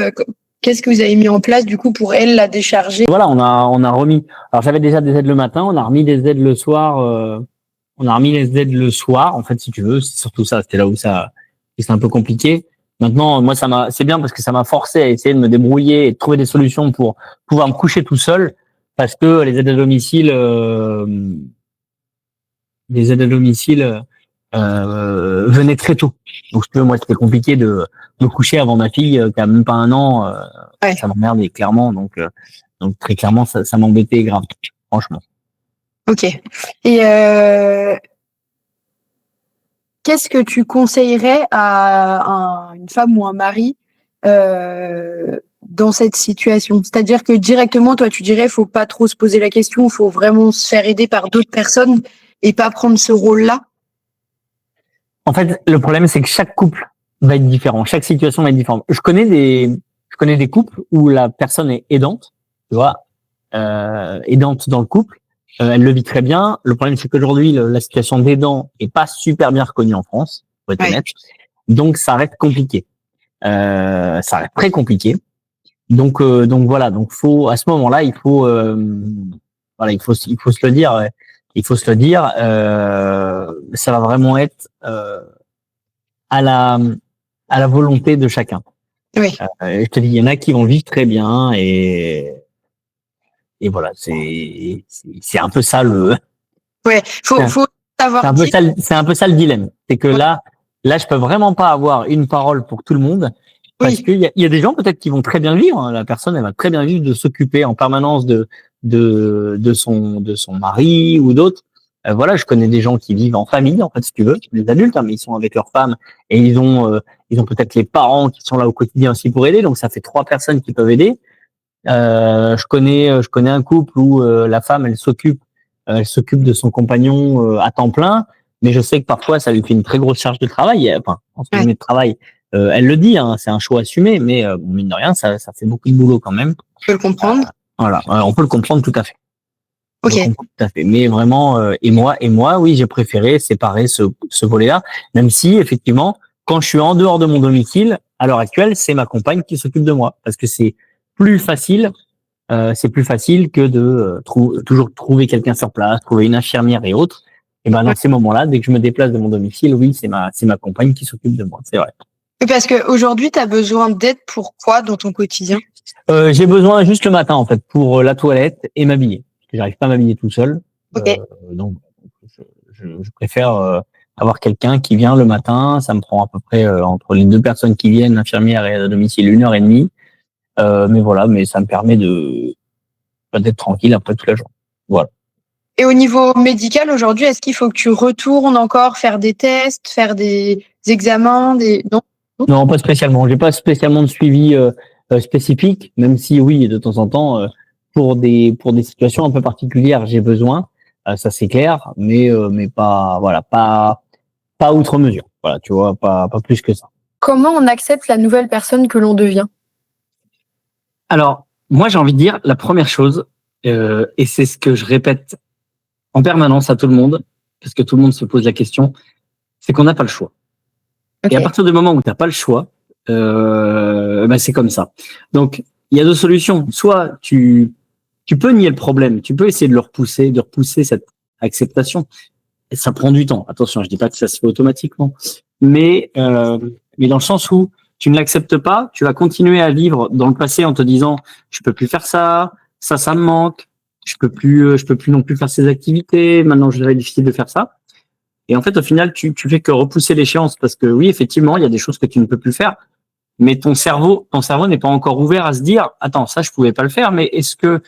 Qu'est-ce que vous avez mis en place du coup pour elle la décharger? Voilà, on a remis. Alors j'avais déjà des aides le matin, on a remis des aides le soir. On a remis les aides le soir, en fait, si tu veux. C'est surtout ça. C'était là où c'est un peu compliqué. Maintenant, moi, c'est bien parce que ça m'a forcé à essayer de me débrouiller et de trouver des solutions pour pouvoir me coucher tout seul, parce que les aides à domicile venaient très tôt. Donc, si tu veux, moi, c'était compliqué de me coucher avant ma fille qui a même pas un an. Ouais. Ça m'emmerdait clairement. Donc très clairement, ça m'embêtait grave, franchement. Ok. Et qu'est-ce que tu conseillerais à une femme ou un mari dans cette situation? C'est-à-dire que directement, toi, tu dirais, faut pas trop se poser la question, faut vraiment se faire aider par d'autres personnes et pas prendre ce rôle-là. En fait, le problème, c'est que chaque couple va être différent, chaque situation va être différente. Je connais des couples où la personne est aidante, tu vois, aidante dans le couple. Elle le vit très bien. Le problème, c'est qu'aujourd'hui, la situation d'aidant est pas super bien reconnue en France, pour être honnête. Donc, ça reste compliqué. Ça reste très compliqué. Donc voilà. Donc, à ce moment-là, il faut se le dire. Il faut se le dire. Ça va vraiment être à la volonté de chacun. Oui. Je te dis, il y en a qui vont vivre très bien et voilà, c'est un peu ça Ouais. Faut savoir c'est un peu ça le dilemme. C'est que là, je peux vraiment pas avoir une parole pour tout le monde parce qu'il y a des gens peut-être qui vont très bien vivre. Hein. La personne, elle va très bien vivre de s'occuper en permanence de son mari ou d'autres. Voilà, je connais des gens qui vivent en famille, en fait, si tu veux, des adultes, hein, mais ils sont avec leur femme et ils ont peut-être les parents qui sont là au quotidien aussi pour aider. Donc ça fait 3 personnes qui peuvent aider. Je connais un couple où la femme, elle s'occupe de son compagnon à temps plein, mais je sais que parfois ça lui fait une très grosse charge de travail. Enfin, entre guillemets de travail. Elle le dit, hein, c'est un choix assumé, mais mine de rien, ça fait beaucoup de boulot quand même. Je peux le comprendre. Voilà, on peut le comprendre tout à fait. Ok. Tout à fait. Mais vraiment, et moi, oui, j'ai préféré séparer ce volet-là, même si effectivement, quand je suis en dehors de mon domicile, à l'heure actuelle, c'est ma compagne qui s'occupe de moi, parce que c'est plus facile que de toujours trouver quelqu'un sur place, trouver une infirmière et autres. Et ben dans ces moments-là, dès que je me déplace de mon domicile, oui, c'est ma compagne qui s'occupe de moi, c'est vrai. Parce qu'aujourd'hui, tu as besoin d'aide pour quoi dans ton quotidien? J'ai besoin juste le matin en fait pour la toilette et m'habiller. Parce que j'arrive pas à m'habiller tout seul. Ok. Donc je préfère avoir quelqu'un qui vient le matin. Ça me prend à peu près entre les deux personnes qui viennent, l'infirmière et à domicile, 1 heure et demie. Mais voilà, mais ça me permet d'être tranquille après toute la journée. Voilà. Et au niveau médical, aujourd'hui, est-ce qu'il faut que tu retournes encore faire des tests, faire des examens, Non? Non, pas spécialement. J'ai pas spécialement de suivi spécifique, même si oui, de temps en temps, pour des situations un peu particulières, j'ai besoin. Ça c'est clair, mais pas voilà, pas outre mesure. Voilà, tu vois, pas plus que ça. Comment on accepte la nouvelle personne que l'on devient? Alors, moi j'ai envie de dire la première chose, et c'est ce que je répète en permanence à tout le monde, parce que tout le monde se pose la question, c'est qu'on n'a pas le choix. Ok. Et à partir du moment où tu n'as pas le choix, c'est comme ça. Donc, il y a deux solutions. Soit tu peux nier le problème, tu peux essayer de repousser cette acceptation. Et ça prend du temps. Attention, je dis pas que ça se fait automatiquement, mais dans le sens où tu ne l'acceptes pas, tu vas continuer à vivre dans le passé en te disant je peux plus faire ça, ça me manque, je peux plus non plus faire ces activités. Maintenant, je vais difficile de faire ça. Et en fait, au final, tu fais que repousser l'échéance parce que oui, effectivement, il y a des choses que tu ne peux plus faire, mais ton cerveau n'est pas encore ouvert à se dire, attends, ça, je pouvais pas le faire, mais est-ce que,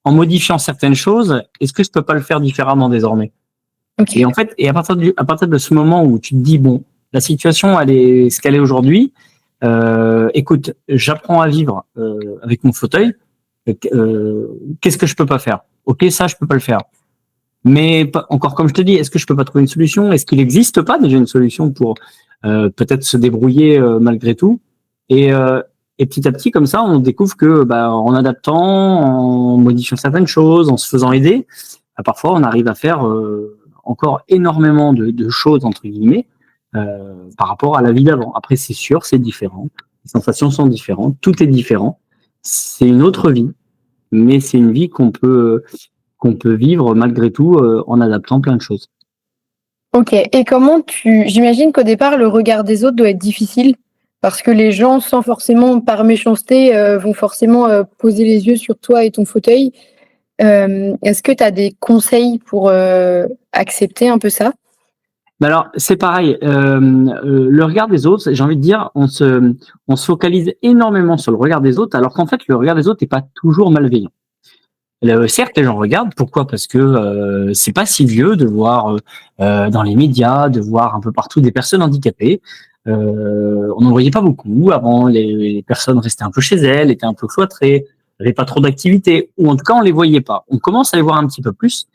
en modifiant certaines choses, est-ce que je peux pas le faire différemment désormais? Okay. Et en fait, à partir de ce moment où tu te dis, bon, la situation, elle est ce qu'elle est aujourd'hui, écoute, j'apprends à vivre avec mon fauteuil, qu'est-ce que je peux pas faire? Ok, ça, je peux pas le faire. Mais encore comme je te dis, est-ce que je peux pas trouver une solution? Est-ce qu'il n'existe pas déjà une solution pour peut-être se débrouiller malgré tout? Et, euh, et petit à petit, comme ça, on découvre que en adaptant, en modifiant certaines choses, en se faisant aider, parfois on arrive à faire encore énormément de choses entre guillemets par rapport à la vie d'avant. Après, c'est sûr, c'est différent. Les sensations sont différentes, tout est différent. C'est une autre vie, mais c'est une vie qu'on peut vivre malgré tout en adaptant plein de choses. Ok. Et j'imagine qu'au départ, le regard des autres doit être difficile parce que les gens, sans forcément par méchanceté, vont forcément poser les yeux sur toi et ton fauteuil. Est-ce que tu as des conseils pour accepter un peu ça? Alors, c'est pareil. Le regard des autres, j'ai envie de dire, on se focalise énormément sur le regard des autres, alors qu'en fait, le regard des autres n'est pas toujours malveillant. Certes, les gens regardent. Pourquoi? Parce que c'est pas si vieux de voir dans les médias, de voir un peu partout des personnes handicapées. On n'en voyait pas beaucoup. Avant, les personnes restaient un peu chez elles, étaient un peu cloîtrées, n'avaient pas trop d'activités, ou en tout cas, on les voyait pas. On commence à les voir un petit peu plus.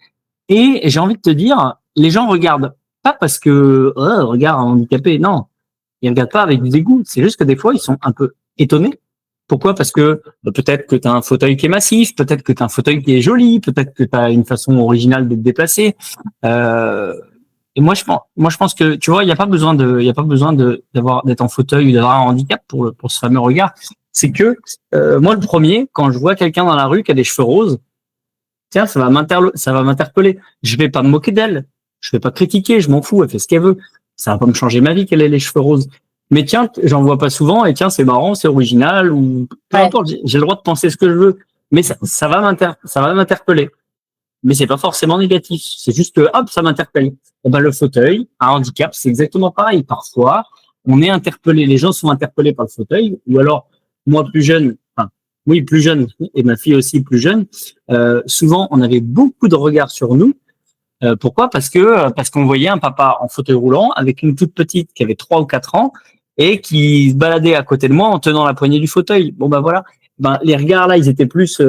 Et j'ai envie de te dire, les gens regardent pas parce que regarde un handicapé. Non, ils regardent pas avec du dégoût. C'est juste que des fois, ils sont un peu étonnés. Pourquoi? Parce que peut-être que tu as un fauteuil qui est massif, peut-être que tu as un fauteuil qui est joli, peut-être que tu as une façon originale de te déplacer. Et moi je pense que tu vois, il y a pas besoin d'être en fauteuil ou d'avoir un handicap pour ce fameux regard. C'est que moi le premier, quand je vois quelqu'un dans la rue qui a des cheveux roses, tiens, ça va m'interpeller. Je vais pas me moquer d'elle, je vais pas critiquer, je m'en fous, elle fait ce qu'elle veut. Ça va pas me changer ma vie qu'elle ait les cheveux roses. Mais tiens, j'en vois pas souvent et tiens, c'est marrant, c'est original ou peu importe, j'ai le droit de penser ce que je veux. Mais ça va m'interpeller. Mais c'est pas forcément négatif. C'est juste que hop, ça m'interpelle. Et ben le fauteuil, un handicap, c'est exactement pareil. Parfois, on est interpellé, les gens sont interpellés par le fauteuil, ou alors moi plus jeune, enfin oui plus jeune et ma fille aussi plus jeune. Souvent, on avait beaucoup de regards sur nous. Pourquoi? Parce qu'on voyait un papa en fauteuil roulant avec une toute petite qui avait 3 ou 4 ans et qui se baladait à côté de moi en tenant la poignée du fauteuil. Bon voilà, les regards là, ils étaient plus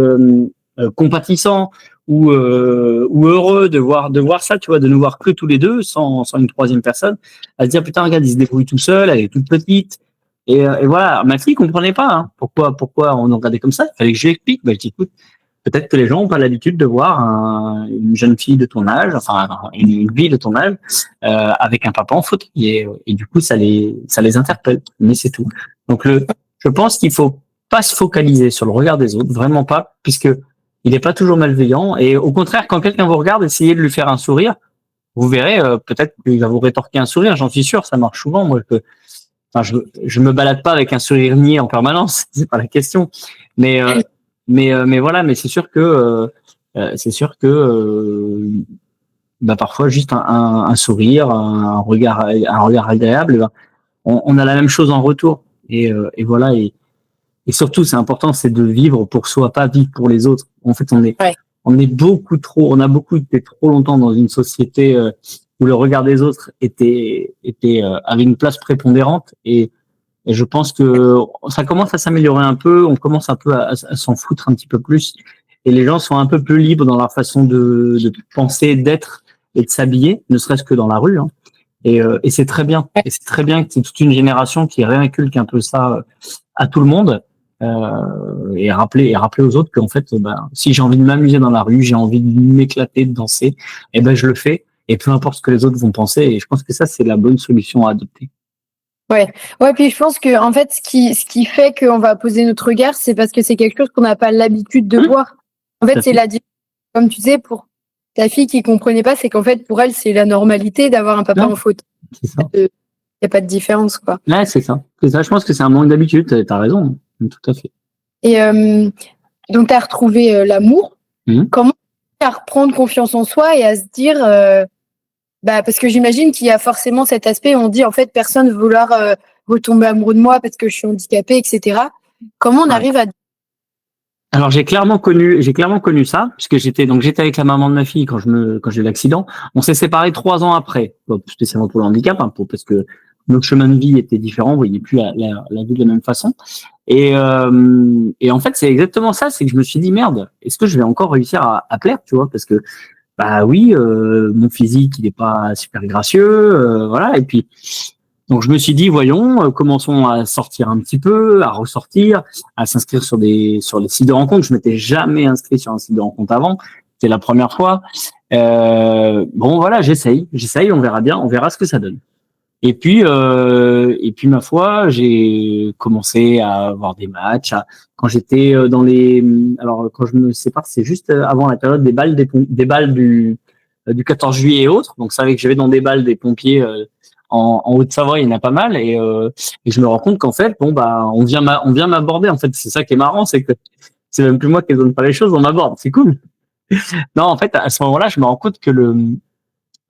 compatissants ou heureux de voir ça, tu vois, de nous voir que tous les deux sans une troisième personne, à se dire putain regarde, il se débrouille tout seul, elle est toute petite. Et voilà, ma fille comprenait pas pourquoi on nous regardait comme ça. Il fallait que je lui explique. Je dis écoute, peut-être que les gens n'ont pas l'habitude de voir une jeune fille de ton âge, enfin une fille de ton âge, avec un papa en fauteuil. Et du coup, ça les interpelle. Mais c'est tout. Donc je pense qu'il faut pas se focaliser sur le regard des autres, vraiment pas, puisque il n'est pas toujours malveillant. Et au contraire, quand quelqu'un vous regarde, essayez de lui faire un sourire. Vous verrez, peut-être qu'il va vous rétorquer un sourire. J'en suis sûr, ça marche souvent. Moi, je me balade pas avec un sourire niais en permanence, c'est pas la question. Mais voilà, mais c'est sûr que parfois juste un sourire, un regard agréable, on a la même chose en retour. Et voilà. Et surtout, c'est important, c'est de vivre pour soi, pas vivre pour les autres. En fait, on a beaucoup été trop longtemps dans une société où le regard des autres avait une place prépondérante. Et je pense que ça commence à s'améliorer un peu. On commence un peu à s'en foutre un petit peu plus. Et les gens sont un peu plus libres dans leur façon de penser, d'être et de s'habiller, ne serait-ce que dans la rue. Hein. Et c'est très bien. Et c'est très bien que c'est toute une génération qui réinculque un peu ça à tout le monde. Et rappeler aux autres qu'en fait, si j'ai envie de m'amuser dans la rue, j'ai envie de m'éclater, de danser, je le fais. Et peu importe ce que les autres vont penser. Et je pense que ça, c'est la bonne solution à adopter. Ouais, puis je pense que en fait, ce qui fait qu'on va poser notre regard, c'est parce que c'est quelque chose qu'on n'a pas l'habitude de voir. En fait, c'est comme tu disais, pour ta fille qui comprenait pas, c'est qu'en fait, pour elle, c'est la normalité d'avoir un papa en fauteuil. C'est ça. Il n'y a pas de différence, quoi. Ouais, c'est ça. Je pense que c'est un manque d'habitude. T'as raison. Tout à fait. Et donc, tu as retrouvé l'amour. Comment à reprendre confiance en soi et à se dire, parce que j'imagine qu'il y a forcément cet aspect où on dit, en fait, personne ne veut vouloir retomber amoureux de moi parce que je suis handicapée, etc. Comment on arrive à... Alors, j'ai clairement connu ça, puisque j'étais avec la maman de ma fille quand j'ai eu l'accident. On s'est séparés 3 ans après, spécialement pour le handicap, parce que notre chemin de vie était différent, on voyait plus la vie de la même façon. Et en fait, c'est exactement ça, c'est que je me suis dit, merde, est-ce que je vais encore réussir à plaire, tu vois, parce que, oui, mon physique, il est pas super gracieux, voilà, et puis, donc je me suis dit, voyons, commençons à sortir un petit peu, à ressortir, à s'inscrire sur les sites de rencontres. Je m'étais jamais inscrit sur un site de rencontre avant, c'était la première fois. Bon, voilà, j'essaye, on verra bien, on verra ce que ça donne. Et puis ma foi, j'ai commencé à avoir des matchs. Quand j'étais quand je me sépare, c'est juste avant la période des balles du 14 juillet et autres. Donc, c'est vrai que j'avais dans des balles des pompiers en Haute-Savoie, il y en a pas mal. Et je me rends compte qu'en fait, on vient m'aborder. En fait, c'est ça qui est marrant, c'est que c'est même plus moi qui donne pas les choses, on m'aborde. C'est cool. Non, en fait, à ce moment-là, je me rends compte que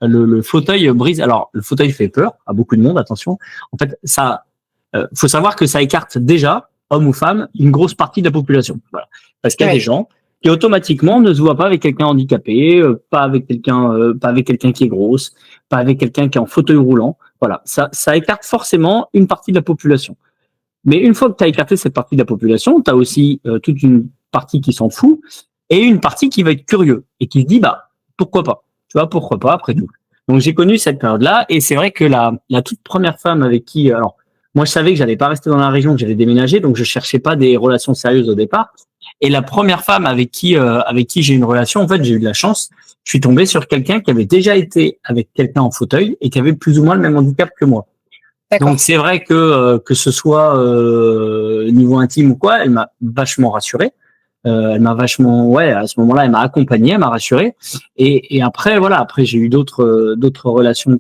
le fauteuil brise. Alors, le fauteuil fait peur à beaucoup de monde, attention. En fait, ça, faut savoir que ça écarte déjà, homme ou femme, une grosse partie de la population. Voilà. Parce qu'il y a des gens qui automatiquement ne se voient pas avec quelqu'un handicapé, pas avec quelqu'un qui est grosse, pas avec quelqu'un qui est en fauteuil roulant. Voilà. Ça écarte forcément une partie de la population. Mais une fois que tu as écarté cette partie de la population, tu as aussi toute une partie qui s'en fout et une partie qui va être curieux et qui se dit, pourquoi pas? Tu vois, pourquoi pas, après tout. Donc, j'ai connu cette période-là, et c'est vrai que la toute première femme avec qui, alors, moi, je savais que j'allais pas rester dans la région, que j'allais déménager, donc je cherchais pas des relations sérieuses au départ. Et la première femme avec qui j'ai une relation, en fait, j'ai eu de la chance. Je suis tombé sur quelqu'un qui avait déjà été avec quelqu'un en fauteuil et qui avait plus ou moins le même handicap que moi. D'accord. Donc, c'est vrai que ce soit niveau intime ou quoi, elle m'a vachement rassuré. Elle m'a vachement, à ce moment-là, elle m'a accompagné, elle m'a rassuré. Et après, voilà, après j'ai eu d'autres relations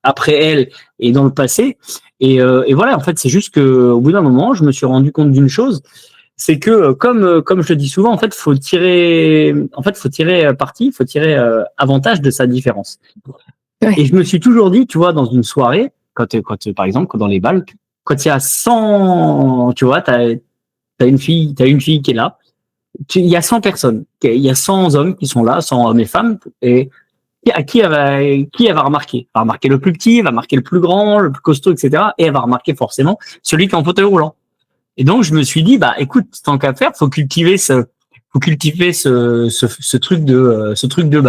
après elle et dans le passé. Et voilà, en fait, c'est juste que au bout d'un moment, je me suis rendu compte d'une chose, c'est que comme je le dis souvent, en fait, faut tirer parti, faut tirer avantage de sa différence. Ouais. Et je me suis toujours dit, tu vois, dans une soirée, quand par exemple, dans les balles, quand il y a 100, tu vois, t'as une fille qui est là. Il y a 100 personnes. Il y a 100 hommes qui sont là, 100 hommes et femmes. Et qui elle va remarquer? Elle va remarquer le plus petit, elle va remarquer le plus grand, le plus costaud, etc. Et elle va remarquer forcément celui qui est en fauteuil roulant. Et donc, je me suis dit, écoute, tant qu'à faire, faut cultiver ce truc de,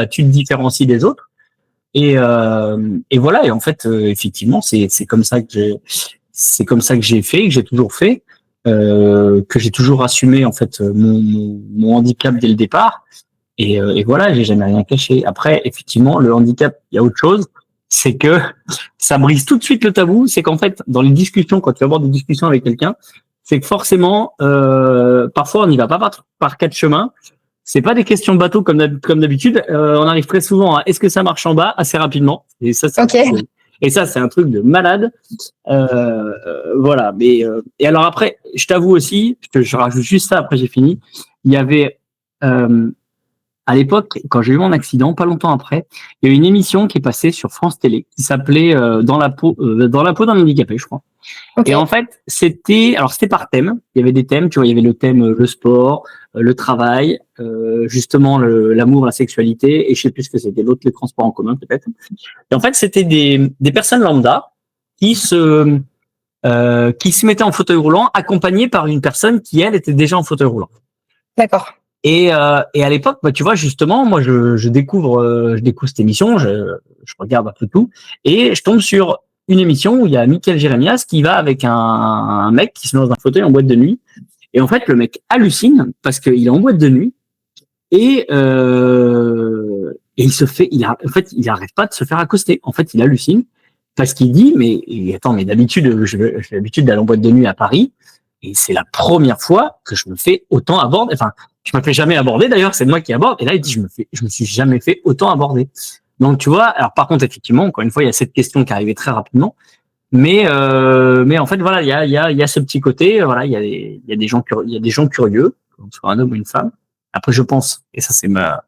tu te différencies des autres. Et voilà. Et en fait, effectivement, c'est comme ça que j'ai fait, que j'ai toujours fait. Que j'ai toujours assumé en fait mon handicap dès le départ et voilà, j'ai jamais rien caché. Après, effectivement, le handicap, il y a autre chose, c'est que ça brise tout de suite le tabou. C'est qu'en fait, dans les discussions, quand tu vas avoir des discussions avec quelqu'un, c'est que forcément, parfois on n'y va pas par 4 chemins. C'est pas des questions bateau comme d'habitude. On arrive très souvent à est-ce que ça marche en bas assez rapidement. Et ça, Et ça, c'est un truc de malade. Voilà. Mais et alors après, je t'avoue aussi, je rajoute juste ça. Après, j'ai fini. Il y avait à l'époque, quand j'ai eu mon accident, pas longtemps après, il y a eu une émission qui est passée sur France Télé qui s'appelait dans la peau d'un handicapé, je crois. Ok. Et en fait, c'était par thème. Il y avait des thèmes, tu vois, il y avait le thème le sport, le travail, justement l'amour, la sexualité, et je sais plus ce que c'était, l'autre les transports en commun peut-être. Et en fait, c'était des personnes lambda qui se mettaient en fauteuil roulant, accompagnées par une personne qui elle était déjà en fauteuil roulant. D'accord. Et à l'époque, bah, tu vois, justement, moi, je découvre cette émission, je regarde un peu tout, et je tombe sur une émission où il y a Michael Jérémias qui va avec un mec qui se met dans un fauteuil en boîte de nuit. Et en fait, le mec hallucine parce qu'il est en boîte de nuit et en fait, il arrête pas de se faire accoster. En fait, il hallucine parce qu'il dit, mais attends, mais d'habitude, j'ai l'habitude d'aller en boîte de nuit à Paris et c'est la première fois que je me fais autant aborder. Enfin, je me fais jamais aborder d'ailleurs, c'est moi qui aborde. Et là, il dit, je me suis jamais fait autant aborder. Donc, tu vois, alors par contre, effectivement, encore une fois, il y a cette question qui arrivait très rapidement. Mais en fait, voilà, il y a ce petit côté, voilà, il y a des gens curieux, que ce soit un homme ou une femme. Après, je pense, et ça c'est ma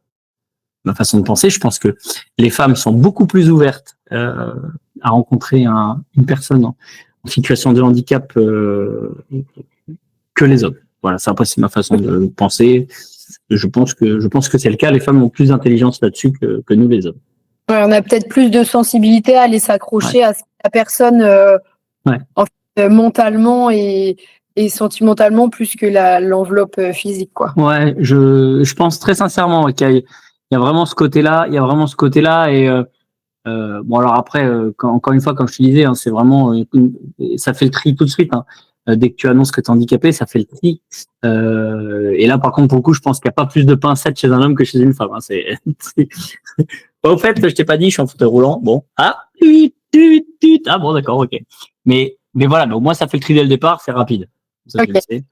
façon de penser, je pense que les femmes sont beaucoup plus ouvertes à rencontrer une personne en situation de handicap que les hommes. Voilà, ça après c'est ma façon de penser. Je pense que c'est le cas. Les femmes ont plus d'intelligence là-dessus que nous les hommes. Ouais, on a peut-être plus de sensibilité à aller s'accrocher à ce que la personne en fait, mentalement et sentimentalement plus que l'enveloppe physique, quoi. Ouais, je pense très sincèrement qu'il y a vraiment ce côté-là. Il y a vraiment ce côté-là et bon alors après, encore une fois, comme je te disais, hein, c'est vraiment ça fait le tri tout de suite. Hein. Dès que tu annonces que tu es handicapé, ça fait le tri. Et là, par contre, pour le coup, je pense qu'il n'y a pas plus de pincettes chez un homme que chez une femme. Hein. Au fait, je t'ai pas dit, je suis en fauteuil roulant. Bon, ah bon, d'accord, ok. Mais voilà, mais au moins ça fait le tri dès le départ, c'est rapide. Ça, je le sais.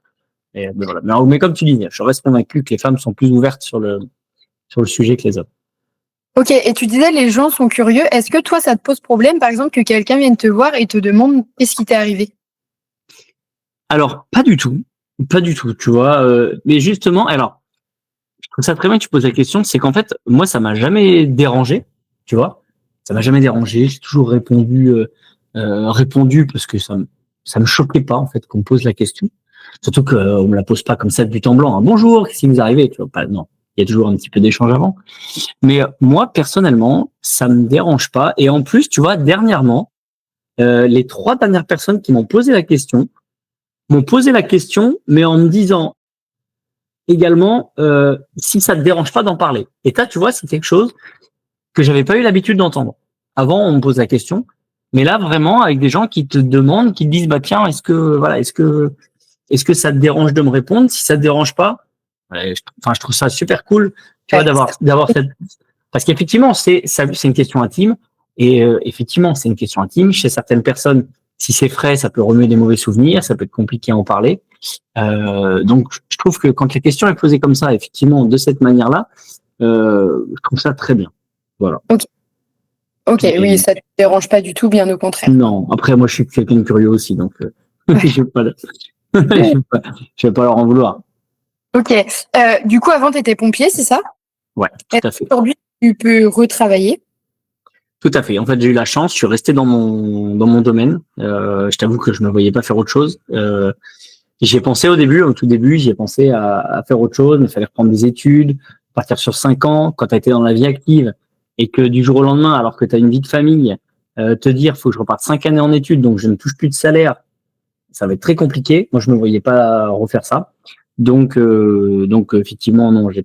Mais voilà. Mais comme tu disais, je reste convaincu que les femmes sont plus ouvertes sur le sujet que les hommes. Ok, et tu disais les gens sont curieux. Est-ce que toi, ça te pose problème, par exemple, que quelqu'un vienne te voir et te demande qu'est-ce qui t'est arrivé? Alors, pas du tout, tu vois. Mais justement, alors, je trouve ça très bien que tu poses la question. C'est qu'en fait, moi, ça m'a jamais dérangé, tu vois. Ça m'a jamais dérangé. J'ai toujours répondu parce que ça me choquait pas en fait qu'on me pose la question. Surtout qu'on me la pose pas comme ça de but en blanc. Hein. Bonjour, qu'est-ce qui vous est arrivé? Tu vois pas. Non, il y a toujours un petit peu d'échange avant. Mais moi, personnellement, ça me dérange pas. Et en plus, tu vois, dernièrement, les 3 dernières personnes qui m'ont posé la question, mais en me disant également si ça te dérange pas d'en parler. Et ça, tu vois, c'est quelque chose que j'avais pas eu l'habitude d'entendre. Avant, on me pose la question, mais là, vraiment, avec des gens qui te demandent, qui te disent, bah tiens, est-ce que ça te dérange de me répondre? Si ça te dérange pas, je trouve ça super cool, tu vois, d'avoir cette, parce qu'effectivement, c'est une question intime, et effectivement, c'est une question intime. Chez certaines personnes, si c'est frais, ça peut remuer des mauvais souvenirs, ça peut être compliqué à en parler. Donc, je trouve que quand la question est posée comme ça, effectivement, de cette manière-là, je trouve ça très bien. Voilà. Ok, oui, ça te dérange pas du tout, bien au contraire. Non, après, moi, je suis quelqu'un de curieux aussi, donc je vais pas leur en vouloir. Ok. Du coup, avant, tu étais pompier, c'est ça? Ouais, tout à fait. Aujourd'hui, tu peux retravailler? Tout à fait. En fait, j'ai eu la chance, je suis resté dans mon domaine. Je t'avoue que je me voyais pas faire autre chose. J'y ai pensé au tout début, j'y ai pensé à faire autre chose, mais il fallait reprendre des études, partir sur 5 ans. Quand tu as été dans la vie active et que du jour au lendemain, alors que tu as une vie de famille, te dire faut que je reparte 5 années en études, donc je ne touche plus de salaire, ça va être très compliqué. Moi, je me voyais pas refaire ça. Donc effectivement, non, je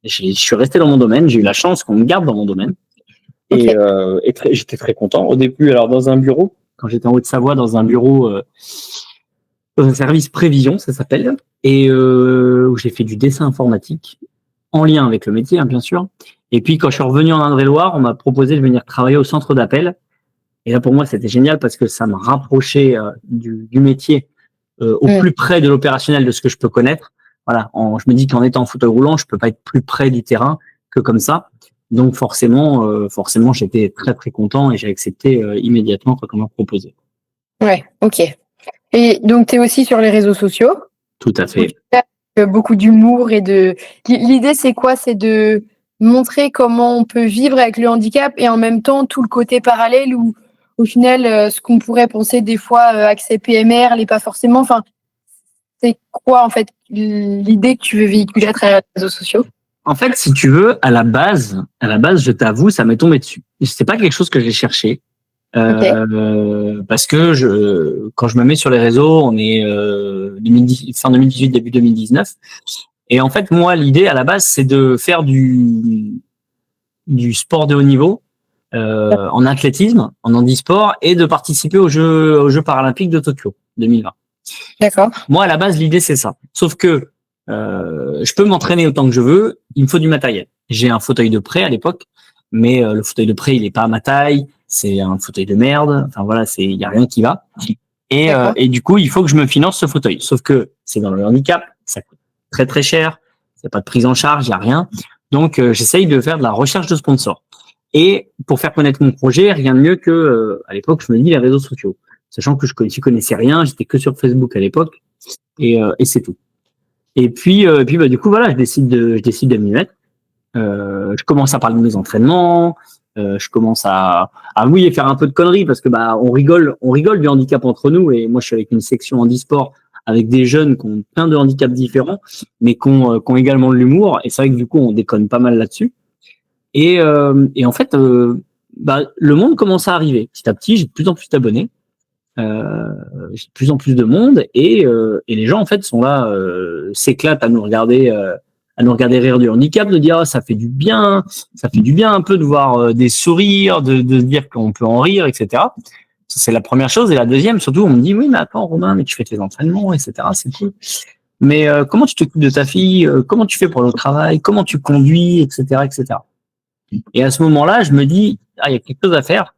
suis resté dans mon domaine. J'ai eu la chance qu'on me garde dans mon domaine. Et, j'étais très content. Au début, alors dans un bureau, quand j'étais en Haute-Savoie, dans un bureau, dans un service prévision, ça s'appelle, et où j'ai fait du dessin informatique en lien avec le métier, hein, bien sûr. Et puis quand je suis revenu en Indre-et-Loire, on m'a proposé de venir travailler au centre d'appel. Et là, pour moi, c'était génial parce que ça me rapprochait du métier au plus près de l'opérationnel de ce que je peux connaître. Voilà, je me dis qu'en étant en fauteuil roulant, je peux pas être plus près du terrain que comme ça. Donc forcément, j'étais très très content et j'ai accepté immédiatement quand on m'a proposé. Ouais, ok. Et donc, tu es aussi sur les réseaux sociaux, Tout à où fait. tu as beaucoup d'humour et de... L'idée, c'est quoi? C'est de montrer comment on peut vivre avec le handicap et en même temps tout le côté parallèle où, au final, ce qu'on pourrait penser des fois, accès PMR, l'est pas forcément. Enfin, c'est quoi, en fait, l'idée que tu veux véhiculer à travers les réseaux sociaux? En fait, si tu veux, je t'avoue, ça m'est tombé dessus. C'est pas quelque chose que j'ai cherché. Ok, Parce que quand je me mets sur les réseaux, on est 2010, fin 2018, début 2019. Et en fait, moi, l'idée à la base, c'est de faire du sport de haut niveau en athlétisme, en handisport, et de participer aux Jeux paralympiques de Tokyo 2020. d'accord. Moi, à la base, l'idée, c'est ça. Sauf que je peux m'entraîner autant que je veux, il me faut du matériel. J'ai un fauteuil de prêt à l'époque, mais le fauteuil de prêt, il est pas à ma taille, c'est un fauteuil de merde, enfin voilà, il y a rien qui va. D'accord. Et du coup, il faut que je me finance ce fauteuil. Sauf que c'est dans le handicap, ça coûte très très cher, il n'y a pas de prise en charge, il n'y a rien. Donc, j'essaye de faire de la recherche de sponsors. Et pour faire connaître mon projet, rien de mieux que, à l'époque, je me dis les réseaux sociaux. Sachant que je connaissais rien, j'étais que sur Facebook à l'époque, et c'est tout. Et puis bah, du coup, voilà, je décide de m'y mettre. Je commence à parler de mes entraînements, je commence à oui, faire un peu de conneries parce que bah on rigole du handicap entre nous, et moi je suis avec une section handisport avec des jeunes qui ont plein de handicaps différents, mais qui ont également de l'humour, et c'est vrai que du coup on déconne pas mal là-dessus. Et en fait, bah, le monde commence à arriver petit à petit. J'ai de plus en plus d'abonnés, euh, j'ai de plus en plus de monde, et les gens en fait sont là, s'éclatent à nous regarder rire du handicap, de dire ah, ça fait du bien un peu de voir des sourires, de se dire qu'on peut en rire, etc. Ça, c'est la première chose. Et la deuxième, surtout, on me dit oui, mais attends, Romain, mais tu fais tes entraînements, etc. C'est cool. Mais comment tu t'occupes de ta fille? Comment tu fais pour le travail? Comment tu conduis, etc., etc. Et à ce moment-là, je me dis ah, il y a quelque chose à faire,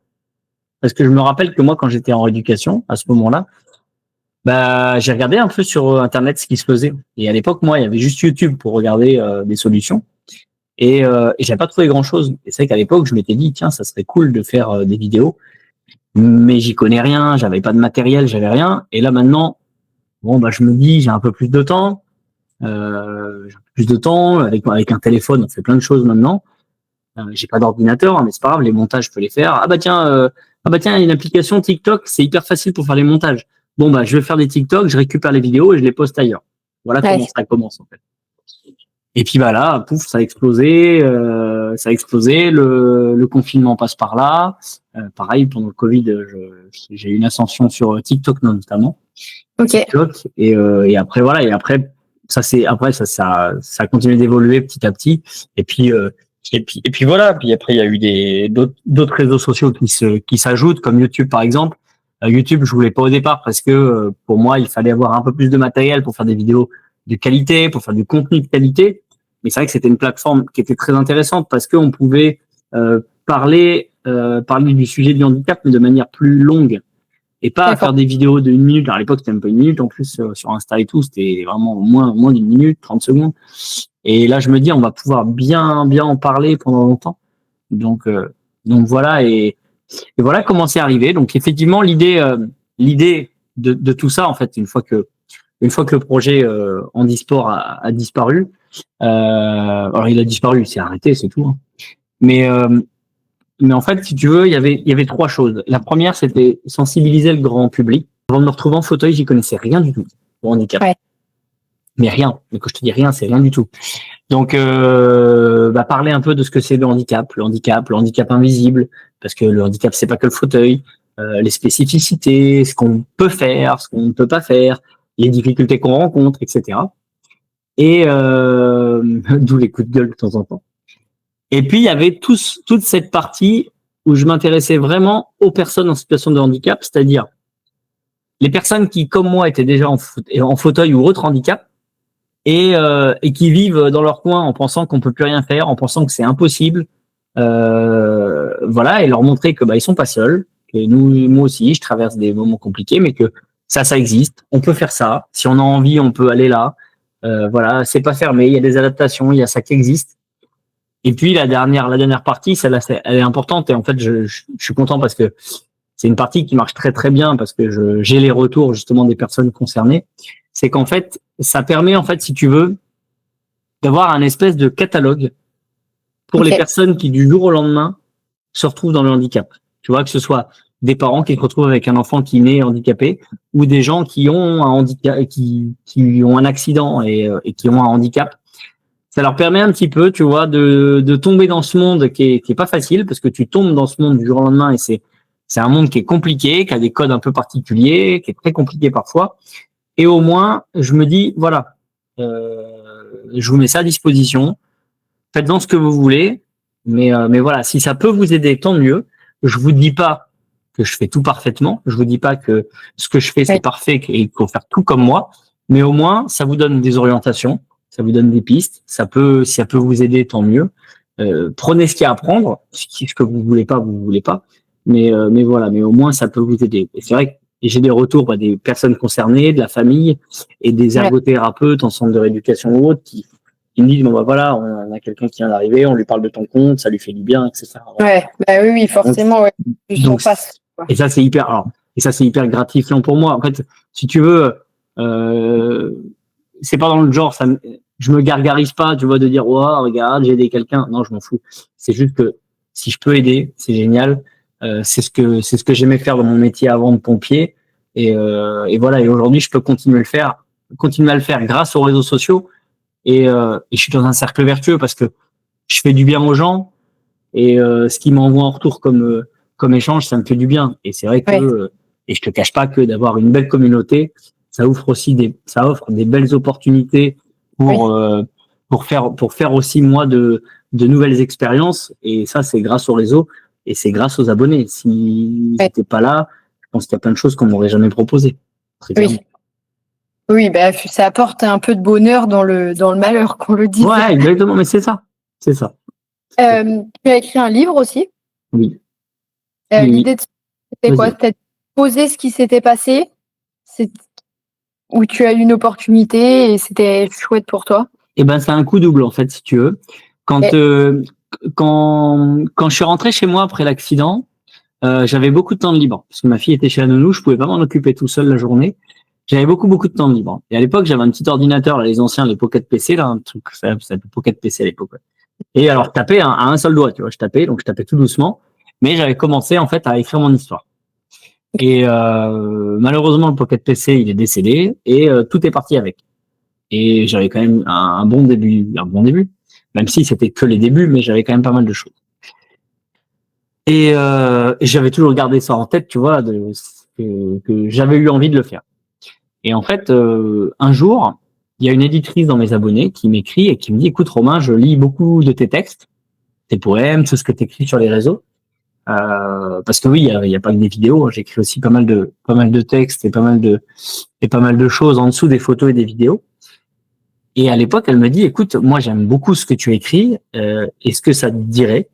parce que je me rappelle que moi, quand j'étais en rééducation, à ce moment-là, bah, j'ai regardé un peu sur Internet ce qui se faisait. Et à l'époque, moi, il y avait juste YouTube pour regarder des solutions. Et j'avais pas trouvé grand-chose. Et c'est vrai qu'à l'époque, je m'étais dit, tiens, ça serait cool de faire des vidéos. Mais j'y connais rien, j'avais pas de matériel, j'avais rien. Et là, maintenant, bon, bah, je me dis, j'ai un peu plus de temps. Avec un téléphone, on fait plein de choses maintenant. J'ai pas d'ordinateur, hein, mais c'est pas grave, les montages, je peux les faire. Il y a une application TikTok, c'est hyper facile pour faire les montages. Bon, bah, je vais faire des TikTok, je récupère les vidéos et je les poste ailleurs. Voilà comment Ouais. ça commence, en fait. Et puis, bah là, pouf, ça a explosé, le confinement passe par là. Pareil, pendant le Covid, j'ai eu une ascension sur TikTok, notamment. Ok. TikTok. Et après, voilà, ça a continué d'évoluer petit à petit. Et puis voilà. Puis après, il y a eu d'autres réseaux sociaux qui s'ajoutent, comme YouTube, par exemple. YouTube, je voulais pas au départ parce que pour moi, il fallait avoir un peu plus de matériel pour faire des vidéos de qualité, pour faire du contenu de qualité. Mais c'est vrai que c'était une plateforme qui était très intéressante parce qu'on pouvait parler du sujet du handicap, mais de manière plus longue, et pas à D'accord. faire des vidéos de 1 minute. Alors, à l'époque, c'était même pas 1 minute. En plus, sur Insta et tout, c'était vraiment moins d'une minute, 30 secondes. Et là, je me dis, on va pouvoir bien en parler pendant longtemps. Donc voilà. Et voilà comment c'est arrivé. Donc, effectivement, l'idée de tout ça, en fait, une fois que le projet handisport a disparu, alors il a disparu, il s'est arrêté, c'est tout, hein. Mais, euh, mais en fait, si tu veux, il y avait trois choses. La première, c'était sensibiliser le grand public. Avant de me retrouver en fauteuil, j'y connaissais rien du tout au handicap. Ouais. Mais rien. Mais quand je te dis rien, c'est rien du tout. Donc, parler un peu de ce que c'est le handicap invisible, parce que le handicap, c'est pas que le fauteuil, les spécificités, ce qu'on peut faire, ce qu'on ne peut pas faire, les difficultés qu'on rencontre, etc. Et d'où les coups de gueule de temps en temps. Et puis, il y avait toute cette partie où je m'intéressais vraiment aux personnes en situation de handicap, c'est-à-dire les personnes qui, comme moi, étaient déjà en fauteuil ou autre handicap, et qui vivent dans leur coin en pensant qu'on peut plus rien faire, en pensant que c'est impossible. Voilà, et leur montrer que bah, ils sont pas seuls, que moi aussi, je traverse des moments compliqués, mais que ça existe. On peut faire ça. Si on a envie, on peut aller là. Voilà, c'est pas fermé. Il y a des adaptations, il y a ça qui existe. Et puis la dernière partie, celle-là, elle est importante et en fait, je suis content parce que c'est une partie qui marche très très bien parce que j'ai les retours justement des personnes concernées. C'est qu'en fait, ça permet en fait, si tu veux, d'avoir un espèce de catalogue pour les personnes qui du jour au lendemain se retrouvent dans le handicap. Tu vois, que ce soit des parents qui se retrouvent avec un enfant qui naît handicapé ou des gens qui ont un handicap, qui ont un accident et qui ont un handicap. Ça leur permet un petit peu, tu vois, de tomber dans ce monde qui est pas facile parce que tu tombes dans ce monde du jour au lendemain et c'est un monde qui est compliqué, qui a des codes un peu particuliers, qui est très compliqué parfois. Et au moins, je me dis, voilà, je vous mets ça à disposition. Faites-en ce que vous voulez. Mais voilà, si ça peut vous aider, tant mieux. Je vous dis pas que je fais tout parfaitement. Je vous dis pas que ce que je fais, c'est parfait et qu'il faut faire tout comme moi. Mais au moins, ça vous donne des orientations, ça vous donne des pistes. Si ça peut vous aider, tant mieux. Prenez ce qu'il y a à prendre. Ce que vous voulez pas, vous voulez pas. Mais voilà, mais au moins, ça peut vous aider. Et c'est vrai que j'ai des retours des personnes concernées, de la famille et des ergothérapeutes en centre de rééducation ou autres qui me disent, bon, bah voilà, on a quelqu'un qui vient d'arriver, on lui parle de ton compte, ça lui fait du bien, etc. Ouais, bah oui, forcément, ouais. Donc, et ça, c'est hyper gratifiant pour moi. En fait, si tu veux, c'est pas dans le genre, je me gargarise pas, tu vois, de dire, oh, regarde, j'ai aidé quelqu'un. Non, je m'en fous. C'est juste que si je peux aider, c'est génial. C'est ce que j'aimais faire dans mon métier avant de pompier. Et voilà. Et aujourd'hui, je peux continuer à le faire grâce aux réseaux sociaux. Et je suis dans un cercle vertueux parce que je fais du bien aux gens et ce qu'ils m'envoient en retour comme échange, ça me fait du bien. Et c'est vrai que et je te cache pas que d'avoir une belle communauté, ça offre des belles opportunités pour faire aussi moi de nouvelles expériences. Et ça, c'est grâce au réseau et c'est grâce aux abonnés. Si j'étais pas là, je pense qu'il y a plein de choses qu'on m'aurait jamais proposées. Oui, bah, ça apporte un peu de bonheur dans le malheur, qu'on le dise. Ouais, exactement, mais c'est ça. C'est ça. Tu as écrit un livre aussi. Oui. L'idée, c'était quoi? C'était de poser ce qui s'était passé, où tu as eu une opportunité et c'était chouette pour toi. Eh ben, c'est un coup double, en fait, si tu veux. Quand je suis rentré chez moi après l'accident, j'avais beaucoup de temps de libre parce que ma fille était chez la nounou, je pouvais pas m'en occuper tout seul la journée. J'avais beaucoup de temps de libre. Et à l'époque, j'avais un petit ordinateur, là, les anciens, les Pocket PC, là, un truc, ça s'appelait Pocket PC à l'époque. Ouais. Et alors, je tapais à un seul doigt, tu vois, je tapais tout doucement, mais j'avais commencé, en fait, à écrire mon histoire. Et malheureusement, le Pocket PC, il est décédé et tout est parti avec. Et j'avais quand même un bon début, même si c'était que les débuts, mais j'avais quand même pas mal de choses. Et j'avais toujours gardé ça en tête, tu vois, que j'avais eu envie de le faire. Et en fait, un jour, il y a une éditrice dans mes abonnés qui m'écrit et qui me dit, écoute Romain, je lis beaucoup de tes textes, tes poèmes, tout ce que tu écris sur les réseaux. Parce que oui, il y a pas que des vidéos, j'écris aussi pas mal de textes et pas mal de choses en dessous des photos et des vidéos. Et à l'époque, elle me dit, écoute, moi j'aime beaucoup ce que tu écris, est-ce que ça te dirait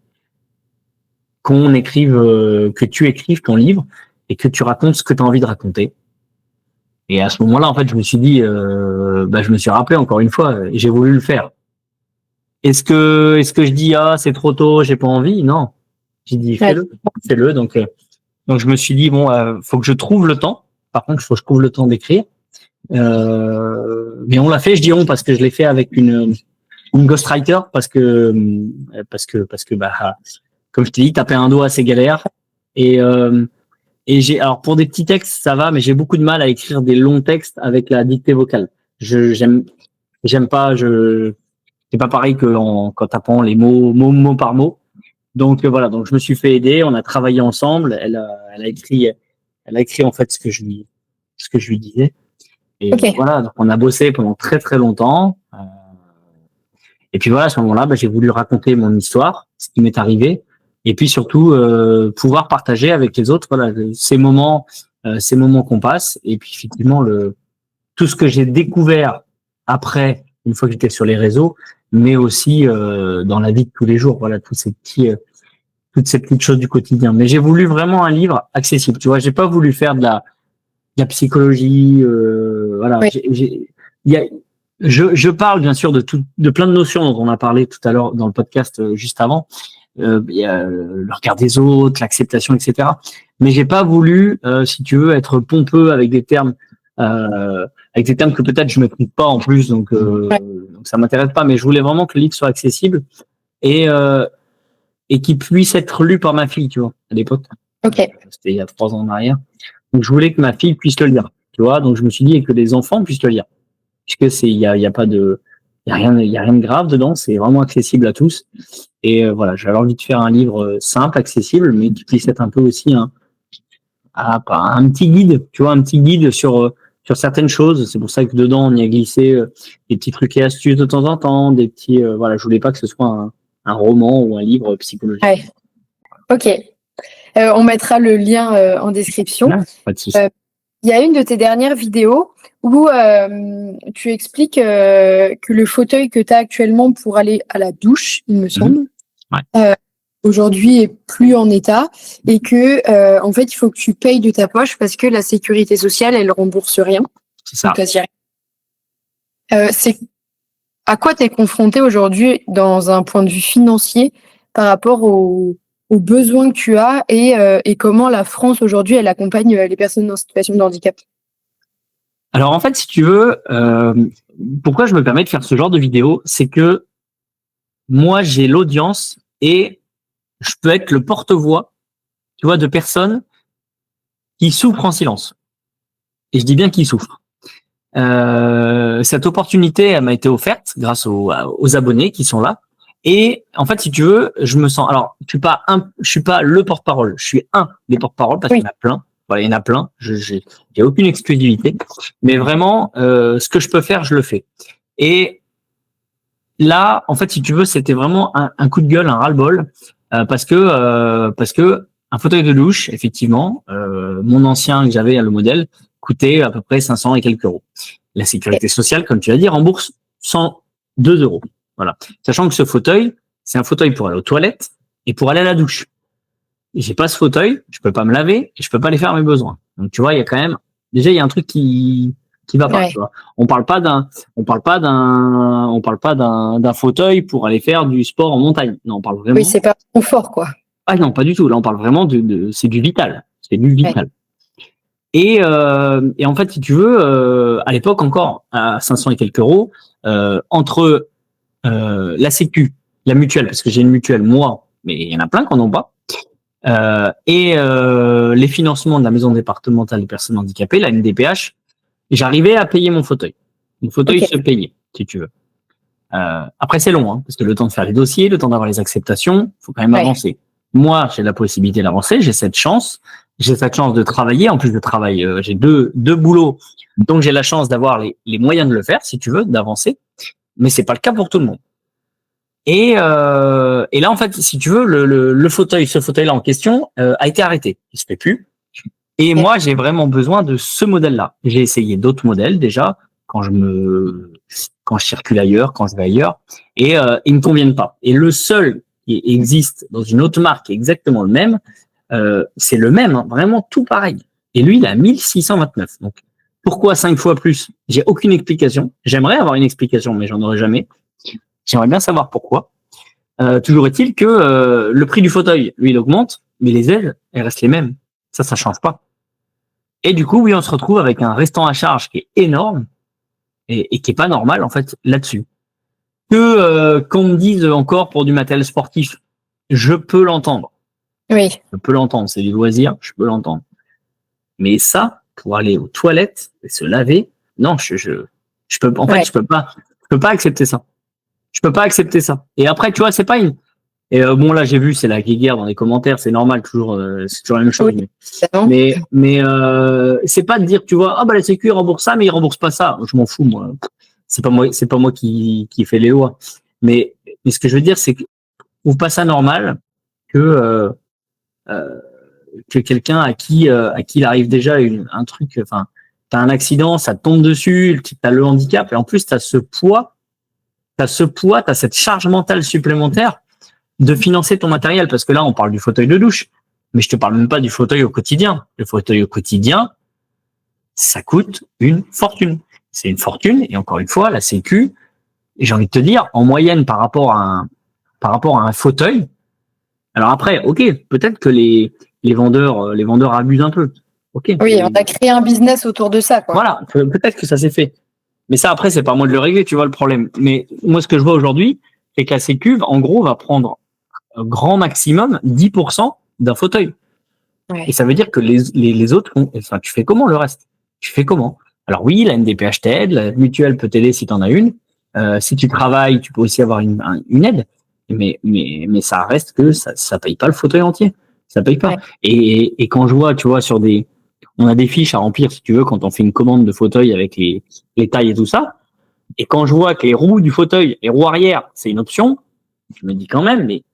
que tu écrives ton livre et que tu racontes ce que tu as envie de raconter? Et à ce moment-là, en fait, je me suis dit, je me suis rappelé encore une fois, et j'ai voulu le faire. Est-ce que je dis, c'est trop tôt, j'ai pas envie? Non. J'ai dit, fais-le. Donc je me suis dit, bon, faut que je trouve le temps. Par contre, il faut que je trouve le temps d'écrire. Mais on l'a fait, je dis on, parce que je l'ai fait avec une ghostwriter, parce que, comme je t'ai dit, taper un doigt, c'est galère. Et alors pour des petits textes, ça va, mais j'ai beaucoup de mal à écrire des longs textes avec la dictée vocale. J'aime pas, c'est pas pareil que qu'en tapant les mots par mot. Donc voilà, donc je me suis fait aider, on a travaillé ensemble, elle a écrit en fait ce que je lui disais. Et voilà, donc on a bossé pendant très très longtemps. Et puis voilà, à ce moment-là, j'ai voulu raconter mon histoire, ce qui m'est arrivé. Et puis surtout pouvoir partager avec les autres, voilà, ces moments qu'on passe. Et puis effectivement tout ce que j'ai découvert après, une fois que j'étais sur les réseaux, mais aussi dans la vie de tous les jours, voilà, toutes ces petites choses du quotidien. Mais j'ai voulu vraiment un livre accessible. Tu vois, j'ai pas voulu faire de la psychologie. Voilà, je parle bien sûr de plein de notions dont on a parlé tout à l'heure dans le podcast juste avant, il y a le regard des autres, l'acceptation, etc. Mais j'ai pas voulu, si tu veux, être pompeux avec des termes que peut-être je maîtrise pas en plus, donc ça m'intéresse pas. Mais je voulais vraiment que le livre soit accessible et qu'il puisse être lu par ma fille, tu vois, à l'époque. Ok. C'était il y a 3 ans en arrière. Donc je voulais que ma fille puisse le lire, tu vois. Donc je me suis dit et que les enfants puissent le lire, puisque il y a pas de, il y a rien de grave dedans. C'est vraiment accessible à tous. Et voilà, j'avais envie de faire un livre simple, accessible, mais qui puisse être un peu aussi un petit guide, tu vois, un petit guide sur certaines choses. C'est pour ça que dedans on y a glissé des petits trucs et astuces de temps en temps, des petits, voilà. Je voulais pas que ce soit un roman ou un livre psychologique. Ouais. Ok. On mettra le lien en description. Non, pas de souci. Il y a une de tes dernières vidéos où tu expliques que le fauteuil que tu as actuellement pour aller à la douche, il me semble, aujourd'hui est plus en état et que en fait il faut que tu payes de ta poche parce que la sécurité sociale elle rembourse rien. C'est ça. C'est à quoi tu es confronté aujourd'hui dans un point de vue financier par rapport aux besoins que tu as et comment la France aujourd'hui elle accompagne les personnes en situation de handicap? Alors en fait, si tu veux, pourquoi je me permets de faire ce genre de vidéo, c'est que moi j'ai l'audience et je peux être le porte-voix, tu vois, de personnes qui souffrent en silence. Et je dis bien qui souffrent. Cette opportunité, elle m'a été offerte grâce aux abonnés qui sont là. Et en fait, si tu veux, je me sens. Alors, je suis pas le porte-parole. Je suis un des porte-parole parce qu'il y en a plein. Voilà, il y en a plein. J'ai aucune exclusivité, mais vraiment, ce que je peux faire, je le fais. Et là, en fait, si tu veux, c'était vraiment un coup de gueule, un ras-le-bol, parce que un fauteuil de douche, effectivement, mon ancien que j'avais, le modèle, coûtait à peu près 500 et quelques euros. La sécurité sociale, comme tu l'as dit, rembourse 102 euros. Voilà. Sachant que ce fauteuil, c'est un fauteuil pour aller aux toilettes et pour aller à la douche. Et j'ai pas ce fauteuil, je peux pas me laver et je peux pas aller faire mes besoins. Donc tu vois, il y a quand même, déjà il y a un truc qui va pas. Tu vois. On parle pas d'un fauteuil pour aller faire du sport en montagne. Non, on parle vraiment. Oui, c'est pas confort quoi. Ah non, pas du tout. Là, on parle vraiment c'est du vital. C'est du vital. Et en fait, si tu veux, à l'époque encore, à 500 et quelques euros, entre la sécu, la mutuelle, parce que j'ai une mutuelle, moi, mais il y en a plein qui n'en ont pas, et les financements de la maison départementale des personnes handicapées, la NDPH, j'arrivais à payer mon fauteuil. Mon fauteuil se payait, si tu veux. Après, c'est long, hein, parce que le temps de faire les dossiers, le temps d'avoir les acceptations, faut quand même avancer. Moi, j'ai la possibilité d'avancer, j'ai cette chance de travailler. En plus de travail, j'ai deux boulots, donc j'ai la chance d'avoir les moyens de le faire, si tu veux, d'avancer. Mais c'est pas le cas pour tout le monde. Et là, en fait, si tu veux, ce fauteuil-là en question a été arrêté. Il se fait plus. Et moi, j'ai vraiment besoin de ce modèle-là. J'ai essayé d'autres modèles déjà quand je circule ailleurs, quand je vais ailleurs, et ils me conviennent pas. Et le seul qui existe dans une autre marque, exactement le même, c'est le même, hein, vraiment tout pareil. Et lui, il a 1629. Donc, pourquoi 5 fois plus? J'ai aucune explication. J'aimerais avoir une explication, mais j'en aurai jamais. J'aimerais bien savoir pourquoi. Toujours est-il que le prix du fauteuil, lui, il augmente, mais les ailes, elles restent les mêmes. Ça change pas. Et du coup, oui, on se retrouve avec un restant à charge qui est énorme et qui est pas normal, en fait, là-dessus. Qu'on me dise encore pour du matériel sportif, je peux l'entendre. Oui. Je peux l'entendre. C'est du loisir, je peux l'entendre. Mais ça, pour aller aux toilettes et se laver, non, je peux, en fait, je peux pas accepter ça. Je peux pas accepter ça. Et après, tu vois, c'est pas une. Et bon, là, j'ai vu, c'est la guéguerre dans les commentaires, c'est normal, toujours, c'est toujours la même chose. Oui, mais c'est pas de dire, tu vois, ah bah la Sécu rembourse ça, mais il rembourse pas ça. Je m'en fous, moi. C'est pas moi qui fait les lois. Mais ce que je veux dire, c'est que je trouve pas ça normal que quelqu'un à qui il arrive déjà un truc, enfin, t'as un accident, ça te tombe dessus, t'as le handicap, et en plus t'as cette charge mentale supplémentaire de financer ton matériel, parce que là, on parle du fauteuil de douche, mais je te parle même pas du fauteuil au quotidien. Le fauteuil au quotidien, ça coûte une fortune. c'est une fortune. Et encore une fois, la Sécu, et j'ai envie de te dire, en moyenne par rapport à un fauteuil. Alors après, ok, peut-être que les vendeurs abusent un peu. Ok. Oui, on a créé un business autour de ça, quoi. Voilà, peut-être que ça s'est fait. Mais ça, après, c'est pas à moi de le régler, tu vois le problème. Mais moi, ce que je vois aujourd'hui, c'est que la Sécu, en gros, va prendre un grand maximum 10% d'un fauteuil. Ouais. Et ça veut dire que les autres, enfin, tu fais comment le reste? Tu fais comment? Alors oui, la NDPH t'aide, la mutuelle peut t'aider si tu en as une. Si tu travailles, tu peux aussi avoir une aide. Mais ça reste que ça paye pas le fauteuil entier. Ça paye pas. Ouais. Et quand je vois, tu vois, on a des fiches à remplir, si tu veux, quand on fait une commande de fauteuil avec les tailles et tout ça. Et quand je vois que les roues du fauteuil, les roues arrière, c'est une option, je me dis quand même, mais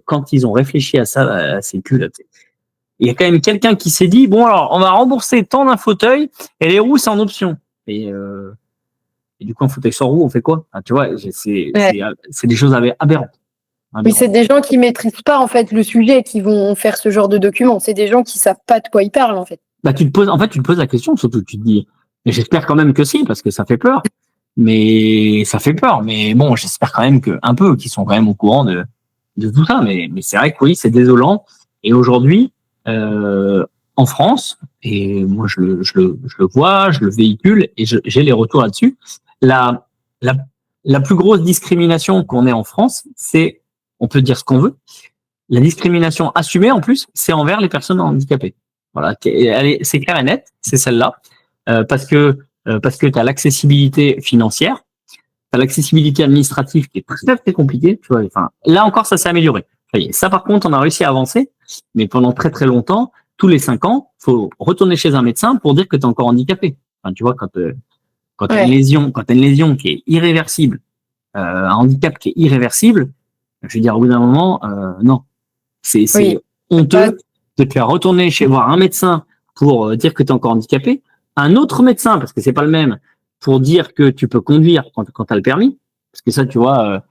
quand ils ont réfléchi à ça, c'est que là, il y a quand même quelqu'un qui s'est dit, bon alors, on va rembourser tant d'un fauteuil et les roues, c'est en option. Et du coup, un fauteuil sans roue, on fait quoi? Tu vois, c'est des choses aberrantes. Oui, c'est des gens qui maîtrisent pas en fait le sujet qui vont faire ce genre de documents. C'est des gens qui savent pas de quoi ils parlent en fait. Bah, tu te poses la question, surtout, tu te dis, mais j'espère quand même que si, parce que ça fait peur. Mais ça fait peur. Mais bon, j'espère quand même qu'ils sont quand même au courant de tout ça. Mais c'est vrai que oui, c'est désolant. Et aujourd'hui, en France, et moi je le vois, je le véhicule et j'ai les retours là-dessus. La plus grosse discrimination qu'on ait en France, c'est, on peut dire ce qu'on veut, la discrimination assumée en plus, c'est envers les personnes handicapées. Voilà, c'est clair et net, c'est celle-là, parce que tu as l'accessibilité financière, tu as l'accessibilité administrative qui est très très compliquée. Tu vois, enfin, là encore, ça s'est amélioré. Ça, par contre, on a réussi à avancer, mais pendant très très longtemps, tous les 5 ans, faut retourner chez un médecin pour dire que tu es encore handicapé. Enfin, tu vois, quand tu as une lésion qui est irréversible, un handicap qui est irréversible, je veux dire, au bout d'un moment, non. C'est honteux de te faire retourner voir un médecin pour dire que tu es encore handicapé, un autre médecin, parce que c'est pas le même, pour dire que tu peux conduire quand tu as le permis. Parce que ça, tu vois,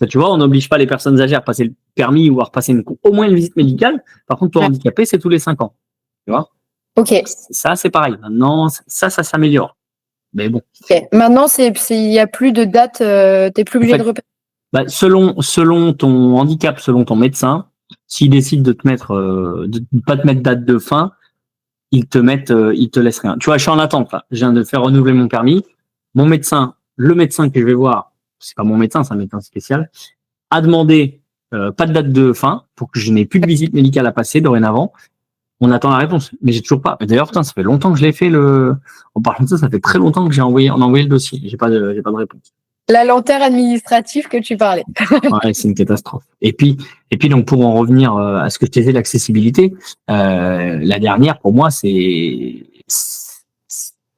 on n'oblige pas les personnes âgées à passer le permis ou à repasser au moins une visite médicale. Par contre, pour handicapé, c'est tous les 5 ans. Tu vois? Ok. Ça, c'est pareil. Maintenant, ça s'améliore. Mais bon. Okay. Maintenant, il y a plus de date, t'es plus obligé de repérer. Bah, selon ton handicap, selon ton médecin, s'il décide de ne pas te mettre date de fin, ils te laissent rien. Tu vois, je suis en attente là. Je viens de faire renouveler mon permis. Mon médecin, le médecin que je vais voir, c'est pas mon médecin, c'est un médecin spécial, a demandé pas de date de fin pour que je n'ai plus de visite médicale à passer dorénavant. On attend la réponse, mais j'ai toujours pas. D'ailleurs, putain, ça fait longtemps que je l'ai fait En parlant de ça fait très longtemps que on a envoyé le dossier. J'ai pas de réponse. La lenteur administrative que tu parlais. Ouais, c'est une catastrophe. Et puis donc pour en revenir à ce que je te disais, l'accessibilité, la dernière pour moi c'est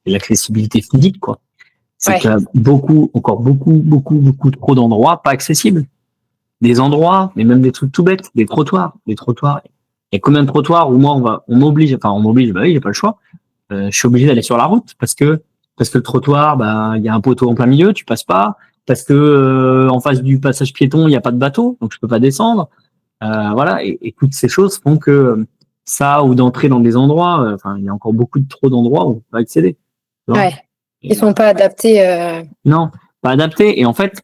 l'accessibilité physique quoi. C'est qu'il y a beaucoup trop d'endroits pas accessibles. Des endroits, mais même des trucs tout bêtes, des trottoirs. Il y a combien de trottoirs où moi on m'oblige, bah oui, j'ai pas le choix. Je suis obligé d'aller sur la route parce que le trottoir, bah il y a un poteau en plein milieu, tu passes pas. Parce que en face du passage piéton, il n'y a pas de bateau, donc je peux pas descendre. Voilà, et toutes ces choses font que ça, ou d'entrer dans des endroits, enfin, il y a encore trop d'endroits où on peut pas accéder. Ouais. Ils sont pas adaptés. Non, pas adaptés. Et en fait,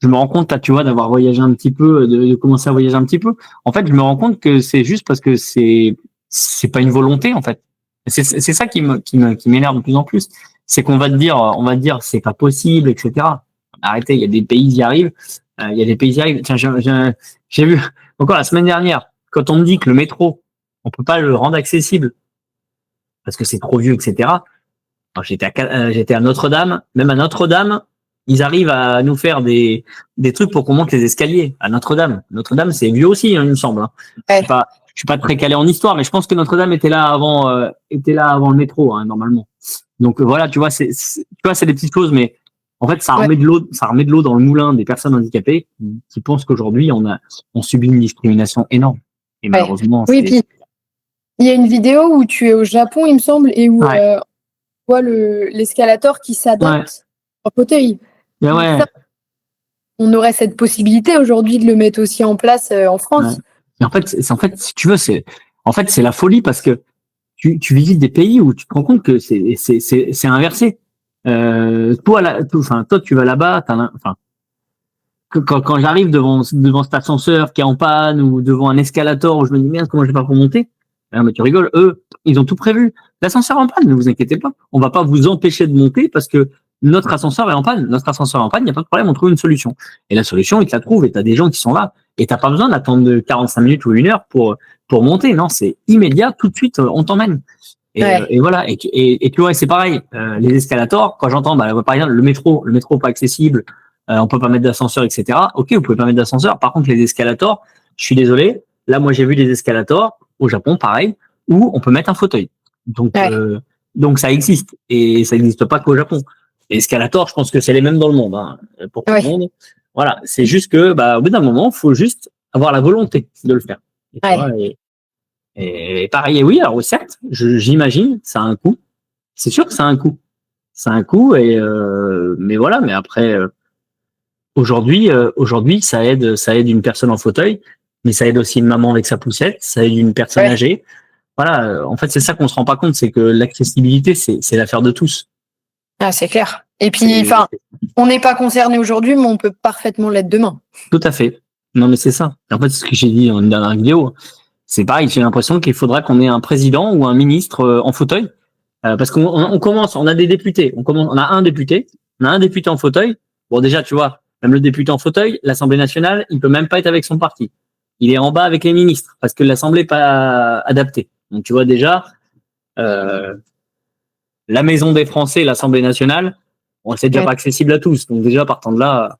je me rends compte là, tu vois, d'avoir voyagé un petit peu, de commencer à voyager un petit peu. En fait, je me rends compte que c'est juste parce que c'est pas une volonté en fait. C'est ça qui m'énerve de plus en plus. C'est qu'on va te dire, c'est pas possible, etc. Arrêtez, il y a des pays qui y arrivent. Tiens, j'ai vu encore la semaine dernière, quand on me dit que le métro, on peut pas le rendre accessible parce que c'est trop vieux, etc. Alors, j'étais à Notre-Dame. Même à Notre-Dame, ils arrivent à nous faire des trucs pour qu'on monte les escaliers à Notre-Dame. Notre-Dame, c'est vieux aussi, hein, il me semble. Hein. Ouais. Je suis pas très calé en histoire, mais je pense que Notre-Dame était là avant le métro, hein, normalement. Donc voilà, tu vois, c'est des petites choses, mais en fait, ça remet de l'eau dans le moulin des personnes handicapées qui pensent qu'aujourd'hui on subit une discrimination énorme. Et malheureusement, oui, puis il y a une vidéo où tu es au Japon, il me semble, et où on voit l'escalator qui s'adapte en fauteuil. Ouais. On aurait cette possibilité aujourd'hui de le mettre aussi en place en France. Ouais. Et en fait, si tu veux, c'est la folie parce que tu visites des pays où tu te rends compte que c'est inversé. Toi, tu vas là-bas, quand j'arrive devant cet ascenseur qui est en panne ou devant un escalator où je me dis merde, comment je vais faire pour monter? Mais tu rigoles, eux, ils ont tout prévu. L'ascenseur est en panne, ne vous inquiétez pas. On va pas vous empêcher de monter parce que notre ascenseur est en panne. Notre ascenseur est en panne, il n'y a pas de problème, on trouve une solution. Et la solution, ils te la trouvent et tu as des gens qui sont là. Et t'as pas besoin d'attendre 45 minutes ou 1 heure pour monter. Non, c'est immédiat, tout de suite, on t'emmène. Et voilà. Et tu vois, c'est pareil. Les escalators, quand j'entends, par exemple, le métro pas accessible, on peut pas mettre d'ascenseur, etc. Ok, vous pouvez pas mettre d'ascenseur. Par contre, les escalators, je suis désolé. Là, moi, j'ai vu des escalators au Japon, pareil, où on peut mettre un fauteuil. Donc ça existe. Et ça n'existe pas qu'au Japon. Les escalators, je pense que c'est les mêmes dans le monde, hein, pour tout le monde. Voilà. C'est juste que, au bout d'un moment, faut juste avoir la volonté de le faire. Et pareil, et oui, alors certes, j'imagine, ça a un coût. C'est sûr que ça a un coût. Ça a un coût, mais voilà, mais après, aujourd'hui, ça aide une personne en fauteuil, mais ça aide aussi une maman avec sa poussette, ça aide une personne âgée. Voilà, en fait, c'est ça qu'on se rend pas compte, c'est que l'accessibilité, c'est l'affaire de tous. Ah, c'est clair. Et puis, on n'est pas concerné aujourd'hui, mais on peut parfaitement l'être demain. Tout à fait. Non, mais c'est ça. En fait, c'est ce que j'ai dit dans une dernière vidéo. C'est pareil, j'ai l'impression qu'il faudra qu'on ait un président ou un ministre en fauteuil. Parce qu'on commence, on a des députés. On a un député en fauteuil. Bon, déjà, tu vois, même le député en fauteuil, l'Assemblée nationale, il peut même pas être avec son parti. Il est en bas avec les ministres parce que l'Assemblée n'est pas adaptée. Donc, tu vois déjà, la Maison des Français, l'Assemblée nationale, bon, c'est déjà pas accessible à tous. Donc déjà, partant de là,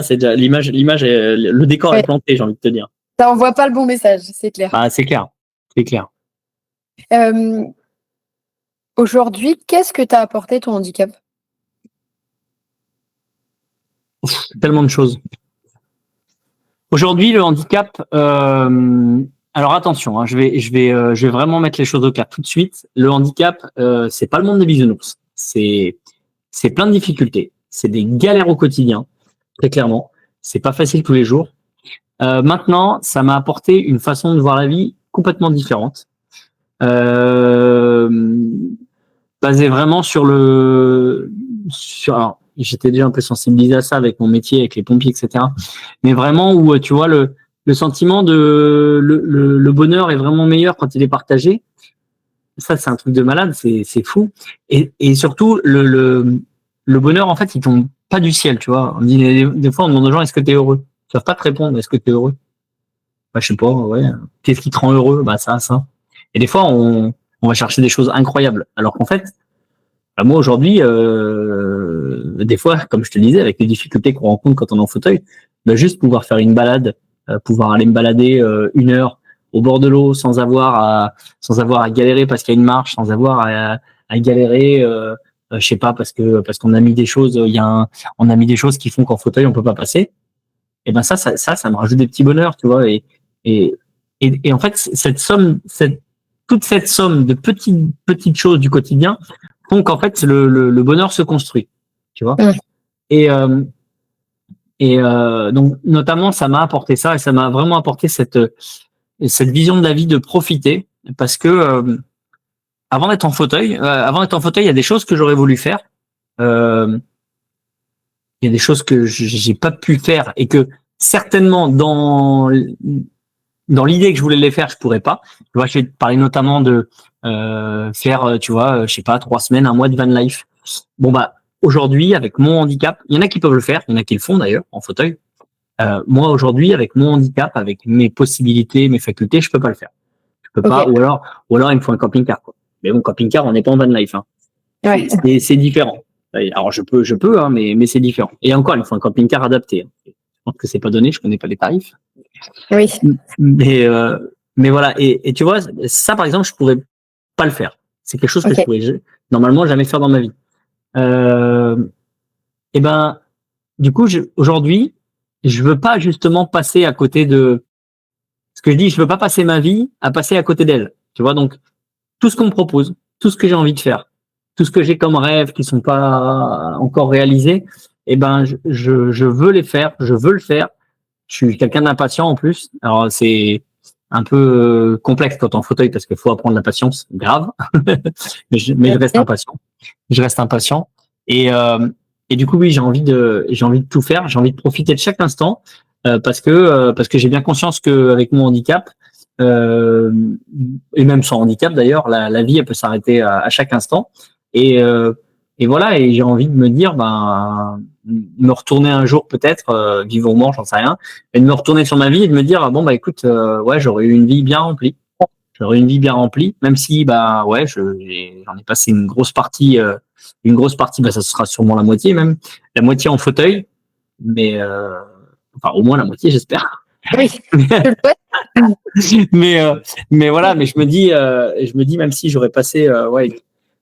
c'est déjà l'image, le décor est planté, j'ai envie de te dire. Ça envoie pas le bon message, c'est clair. C'est clair, c'est clair. Aujourd'hui, qu'est-ce que t'as apporté ton handicap? Tellement de choses. Aujourd'hui, le handicap. Alors attention, hein, je vais vraiment mettre les choses au clair tout de suite. Le handicap, c'est pas le monde des bisounours. C'est plein de difficultés. C'est des galères au quotidien, très clairement. C'est pas facile tous les jours. Maintenant, ça m'a apporté une façon de voir la vie complètement différente, basée vraiment alors, j'étais déjà un peu sensibilisé à ça avec mon métier, avec les pompiers, etc. Mais vraiment où tu vois le sentiment de le bonheur est vraiment meilleur quand il est partagé. Ça, c'est un truc de malade, c'est fou. Et surtout le bonheur, en fait, il tombe pas du ciel, tu vois. On dit des fois, on demande aux gens, est-ce que tu es heureux? Ils savent pas te répondre, est-ce que tu es heureux? Je sais pas, ouais. Qu'est-ce qui te rend heureux? Ça. Et des fois, on va chercher des choses incroyables. Alors qu'en fait, moi aujourd'hui, des fois, comme je te disais, avec les difficultés qu'on rencontre quand on est en fauteuil, juste pouvoir faire une balade, pouvoir aller me balader 1 heure au bord de l'eau sans avoir à galérer parce qu'il y a une marche, sans avoir à galérer, je sais pas parce qu'on a mis des choses, on a mis des choses qui font qu'en fauteuil on peut pas passer. Et ça me rajoute des petits bonheurs, tu vois. Et en fait, toute cette somme de petites choses du quotidien font qu'en fait le bonheur se construit, tu vois. Et donc notamment ça m'a apporté ça et ça m'a vraiment apporté cette vision de la vie de profiter parce que avant d'être en fauteuil, il y a des choses que j'aurais voulu faire. Il y a des choses que j'ai pas pu faire et que certainement dans l'idée que je voulais les faire, je pourrais pas. Tu vois, je vais te parler notamment de faire, tu vois, je sais pas, 3 semaines, 1 mois de van life. Bon aujourd'hui, avec mon handicap, il y en a qui peuvent le faire, il y en a qui le font d'ailleurs en fauteuil. Moi aujourd'hui, avec mon handicap, avec mes possibilités, mes facultés, je peux pas le faire. Je peux pas, ou alors il me faut un camping-car, quoi. Mais bon, camping-car, on n'est pas en van life, hein. Ouais. C'est différent. Alors je peux, hein, mais c'est différent. Et encore, il me faut un camping-car adapté. Je pense que c'est pas donné, je connais pas les tarifs. Oui. Mais voilà. Et tu vois, ça par exemple, je pourrais pas le faire. C'est quelque chose que je pourrais normalement jamais faire dans ma vie. Du coup, aujourd'hui, je veux pas justement passer à côté de ce que je dis. Je veux pas passer ma vie à passer à côté d'elle. Tu vois, donc tout ce qu'on me propose, tout ce que j'ai envie de faire, tout ce que j'ai comme rêve qui sont pas encore réalisés, je veux les faire, je veux le faire. Je suis quelqu'un d'impatient en plus. Alors c'est un peu complexe quand on est en fauteuil parce qu'il faut apprendre la patience, grave. mais je reste impatient. Et du coup, oui, j'ai envie de tout faire. J'ai envie de profiter de chaque instant parce que j'ai bien conscience qu'avec mon handicap euh, et même sans handicap d'ailleurs, la vie elle peut s'arrêter à chaque instant. Et et voilà. Et j'ai envie de me dire, ben, me retourner un jour peut-être, vivre ou mort, j'en sais rien, et de me retourner sur ma vie et de me dire, ah, bon bah écoute, ouais, j'aurais eu une vie bien remplie. J'aurais une vie bien remplie, même si bah ouais, j'en ai passé une grosse partie, bah ça sera sûrement la moitié même, la moitié en fauteuil, mais enfin au moins la moitié j'espère. Oui, je le souhaite. mais mais voilà, mais je me dis même si j'aurais passé ouais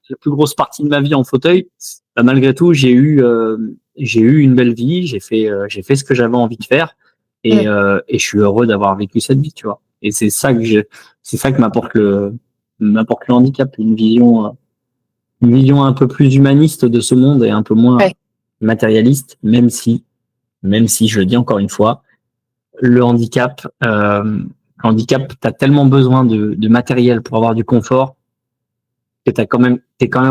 la plus grosse partie de ma vie en fauteuil, bah, malgré tout j'ai eu une belle vie, j'ai fait ce que j'avais envie de faire et je suis heureux d'avoir vécu cette vie, tu vois. Et c'est ça que m'apporte le handicap, une vision un peu plus humaniste de ce monde et un peu moins Ouais. matérialiste, même si je le dis encore une fois, le handicap, t'as tellement besoin de matériel pour avoir du confort que t'es quand même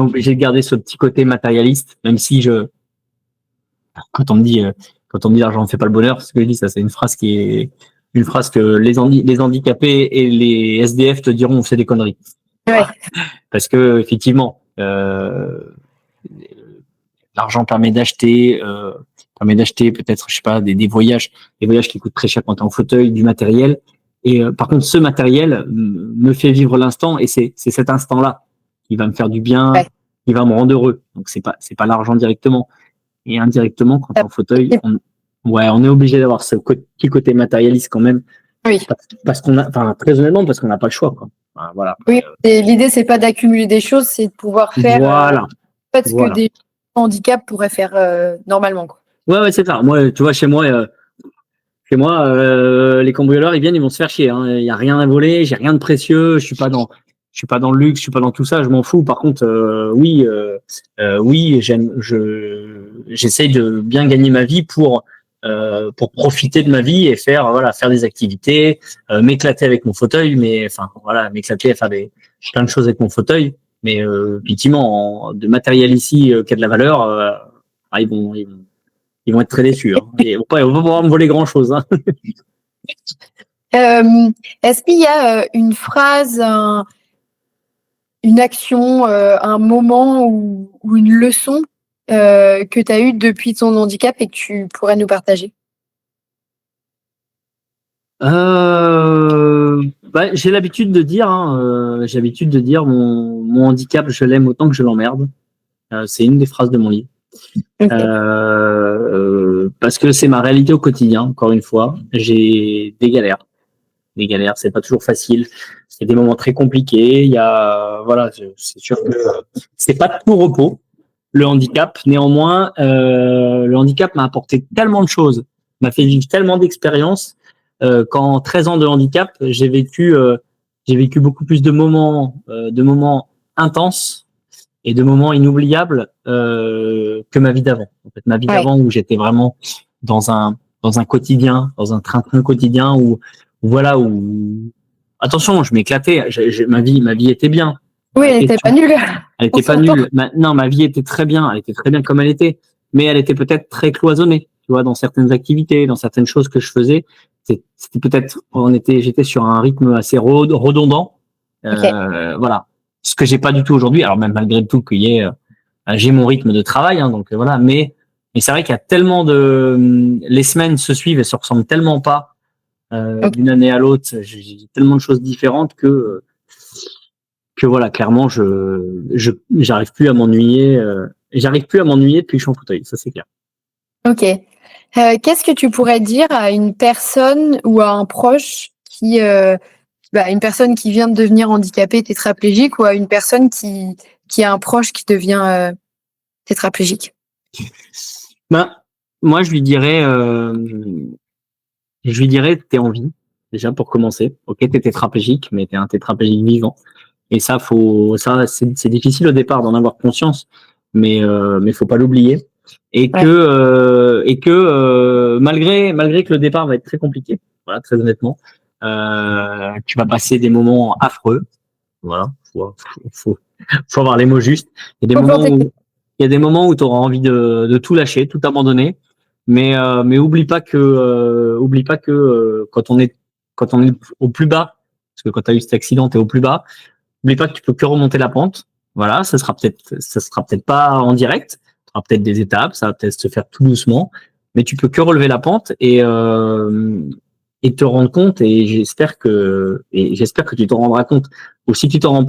obligé de garder ce petit côté matérialiste, même si quand on me dit, quand on me dit l'argent ne fait pas le bonheur, ce que je dis, ça, c'est une phrase que les handicapés et les SDF te diront, c'est des conneries. Ouais. Parce que, effectivement, l'argent permet d'acheter peut-être, je sais pas, des voyages qui coûtent très cher quand t'es en fauteuil, du matériel. Et par contre, ce matériel me fait vivre l'instant et c'est cet instant-là qui va me faire du bien, Ouais. qui va me rendre heureux. Donc c'est pas l'argent directement. Et indirectement, quand t'es en fauteuil, ouais, on est obligé d'avoir ce petit côté matérialiste quand même. Oui. Parce qu'on a, enfin, très honnêtement, parce qu'on n'a pas le choix, quoi. Enfin, voilà. Oui, et l'idée, c'est pas d'accumuler des choses, c'est de pouvoir faire Voilà. en fait, ce que Voilà. des handicaps pourraient faire normalement, quoi. Ouais, c'est ça. Moi, tu vois, chez moi, les cambrioleurs, ils viennent, ils vont se faire chier, hein. Il y a rien à voler, j'ai rien de précieux, je suis pas dans le luxe, je suis pas dans tout ça, je m'en fous. Par contre, oui, j'essaye de bien gagner ma vie pour profiter de ma vie et faire des activités, m'éclater avec mon fauteuil, mais enfin, voilà, m'éclater à faire plein de choses avec mon fauteuil. Mais effectivement, de matériel ici qui a de la valeur, ils vont être très déçus, hein. Ils vont pas pouvoir me voler grand chose, hein. Est-ce qu'il y a une phrase, une action, un moment ou une leçon que tu as eue depuis ton handicap et que tu pourrais nous partager? J'ai l'habitude de dire, mon handicap, je l'aime autant que je l'emmerde. C'est une des phrases de mon livre. Okay. Parce que c'est ma réalité au quotidien. Encore une fois, j'ai des galères. C'est pas toujours facile. C'est des moments très compliqués. Il y a, voilà, c'est sûr que c'est pas de tout repos. Le handicap, néanmoins, le handicap m'a apporté tellement de choses, m'a fait vivre tellement d'expériences qu'en 13 ans de handicap, j'ai vécu beaucoup plus de moments intenses et de moments inoubliables que ma vie d'avant. En fait, ma vie d'avant où j'étais vraiment dans un quotidien, dans un train-train quotidien où attention, je m'éclatais, ma vie était bien. Oui, elle était pas nulle. Elle était pas nulle. Non, ma vie était très bien. Elle était très bien comme elle était. Mais elle était peut-être très cloisonnée. Tu vois, dans certaines activités, dans certaines choses que je faisais, c'était peut-être, j'étais sur un rythme assez redondant. Okay. Voilà. Ce que j'ai pas du tout aujourd'hui. Alors même malgré tout j'ai mon rythme de travail, hein, donc voilà. Mais c'est vrai qu'il y a tellement les semaines se suivent et se ressemblent tellement pas Okay. d'une année à l'autre. J'ai tellement de choses différentes que voilà, clairement, j'arrive plus à m'ennuyer. J'arrive plus à m'ennuyer depuis que je suis en fauteuil, ça c'est clair. Ok. Qu'est-ce que tu pourrais dire à une personne ou à un proche une personne qui vient de devenir handicapée, tétraplégique, ou à une personne qui a un proche qui devient tétraplégique? Ben, moi, je lui dirais, t'es en vie, déjà pour commencer. Ok, t'es tétraplégique, mais t'es un tétraplégique vivant. Et ça, c'est difficile au départ d'en avoir conscience, mais faut pas l'oublier. Et que malgré que le départ va être très compliqué, voilà, très honnêtement, tu vas passer des moments affreux, voilà, faut avoir les mots justes. Il y a des moments où Il y a des moments où tu auras envie de tout lâcher, tout abandonner, mais oublie pas que quand on est au plus bas, parce que quand tu as eu cet accident, tu es au plus bas, oublie pas que tu peux que remonter la pente. Voilà, ça sera peut-être pas en direct, ça sera peut-être des étapes, ça va peut-être se faire tout doucement, mais tu peux que relever la pente et te rendre compte, et j'espère que tu t'en rendras compte. Ou si tu t'en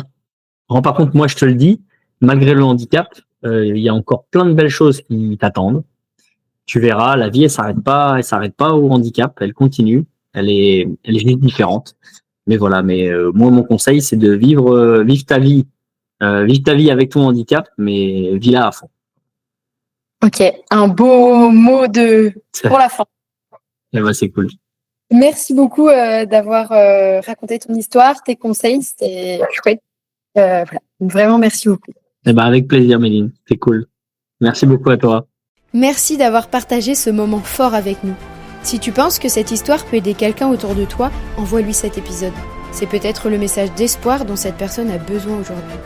rends pas compte, moi je te le dis, malgré le handicap, il y a encore plein de belles choses qui t'attendent. Tu verras, la vie elle s'arrête pas au handicap, elle continue, elle est juste différente. Mais voilà, moi mon conseil c'est de vivre ta vie avec ton handicap, mais vis-la à fond. Ok, un beau mot pour la fin. Et ben, c'est cool. Merci beaucoup d'avoir raconté ton histoire, tes conseils, c'était chouette. Voilà. Vraiment, merci beaucoup. Et ben, avec plaisir, Méline, c'est cool. Merci beaucoup à toi. Merci d'avoir partagé ce moment fort avec nous. Si tu penses que cette histoire peut aider quelqu'un autour de toi, envoie-lui cet épisode. C'est peut-être le message d'espoir dont cette personne a besoin aujourd'hui.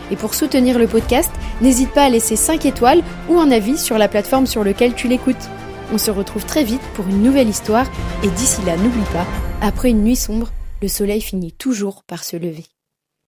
Et pour soutenir le podcast, n'hésite pas à laisser 5 étoiles ou un avis sur la plateforme sur laquelle tu l'écoutes. On se retrouve très vite pour une nouvelle histoire et d'ici là, n'oublie pas, après une nuit sombre, le soleil finit toujours par se lever.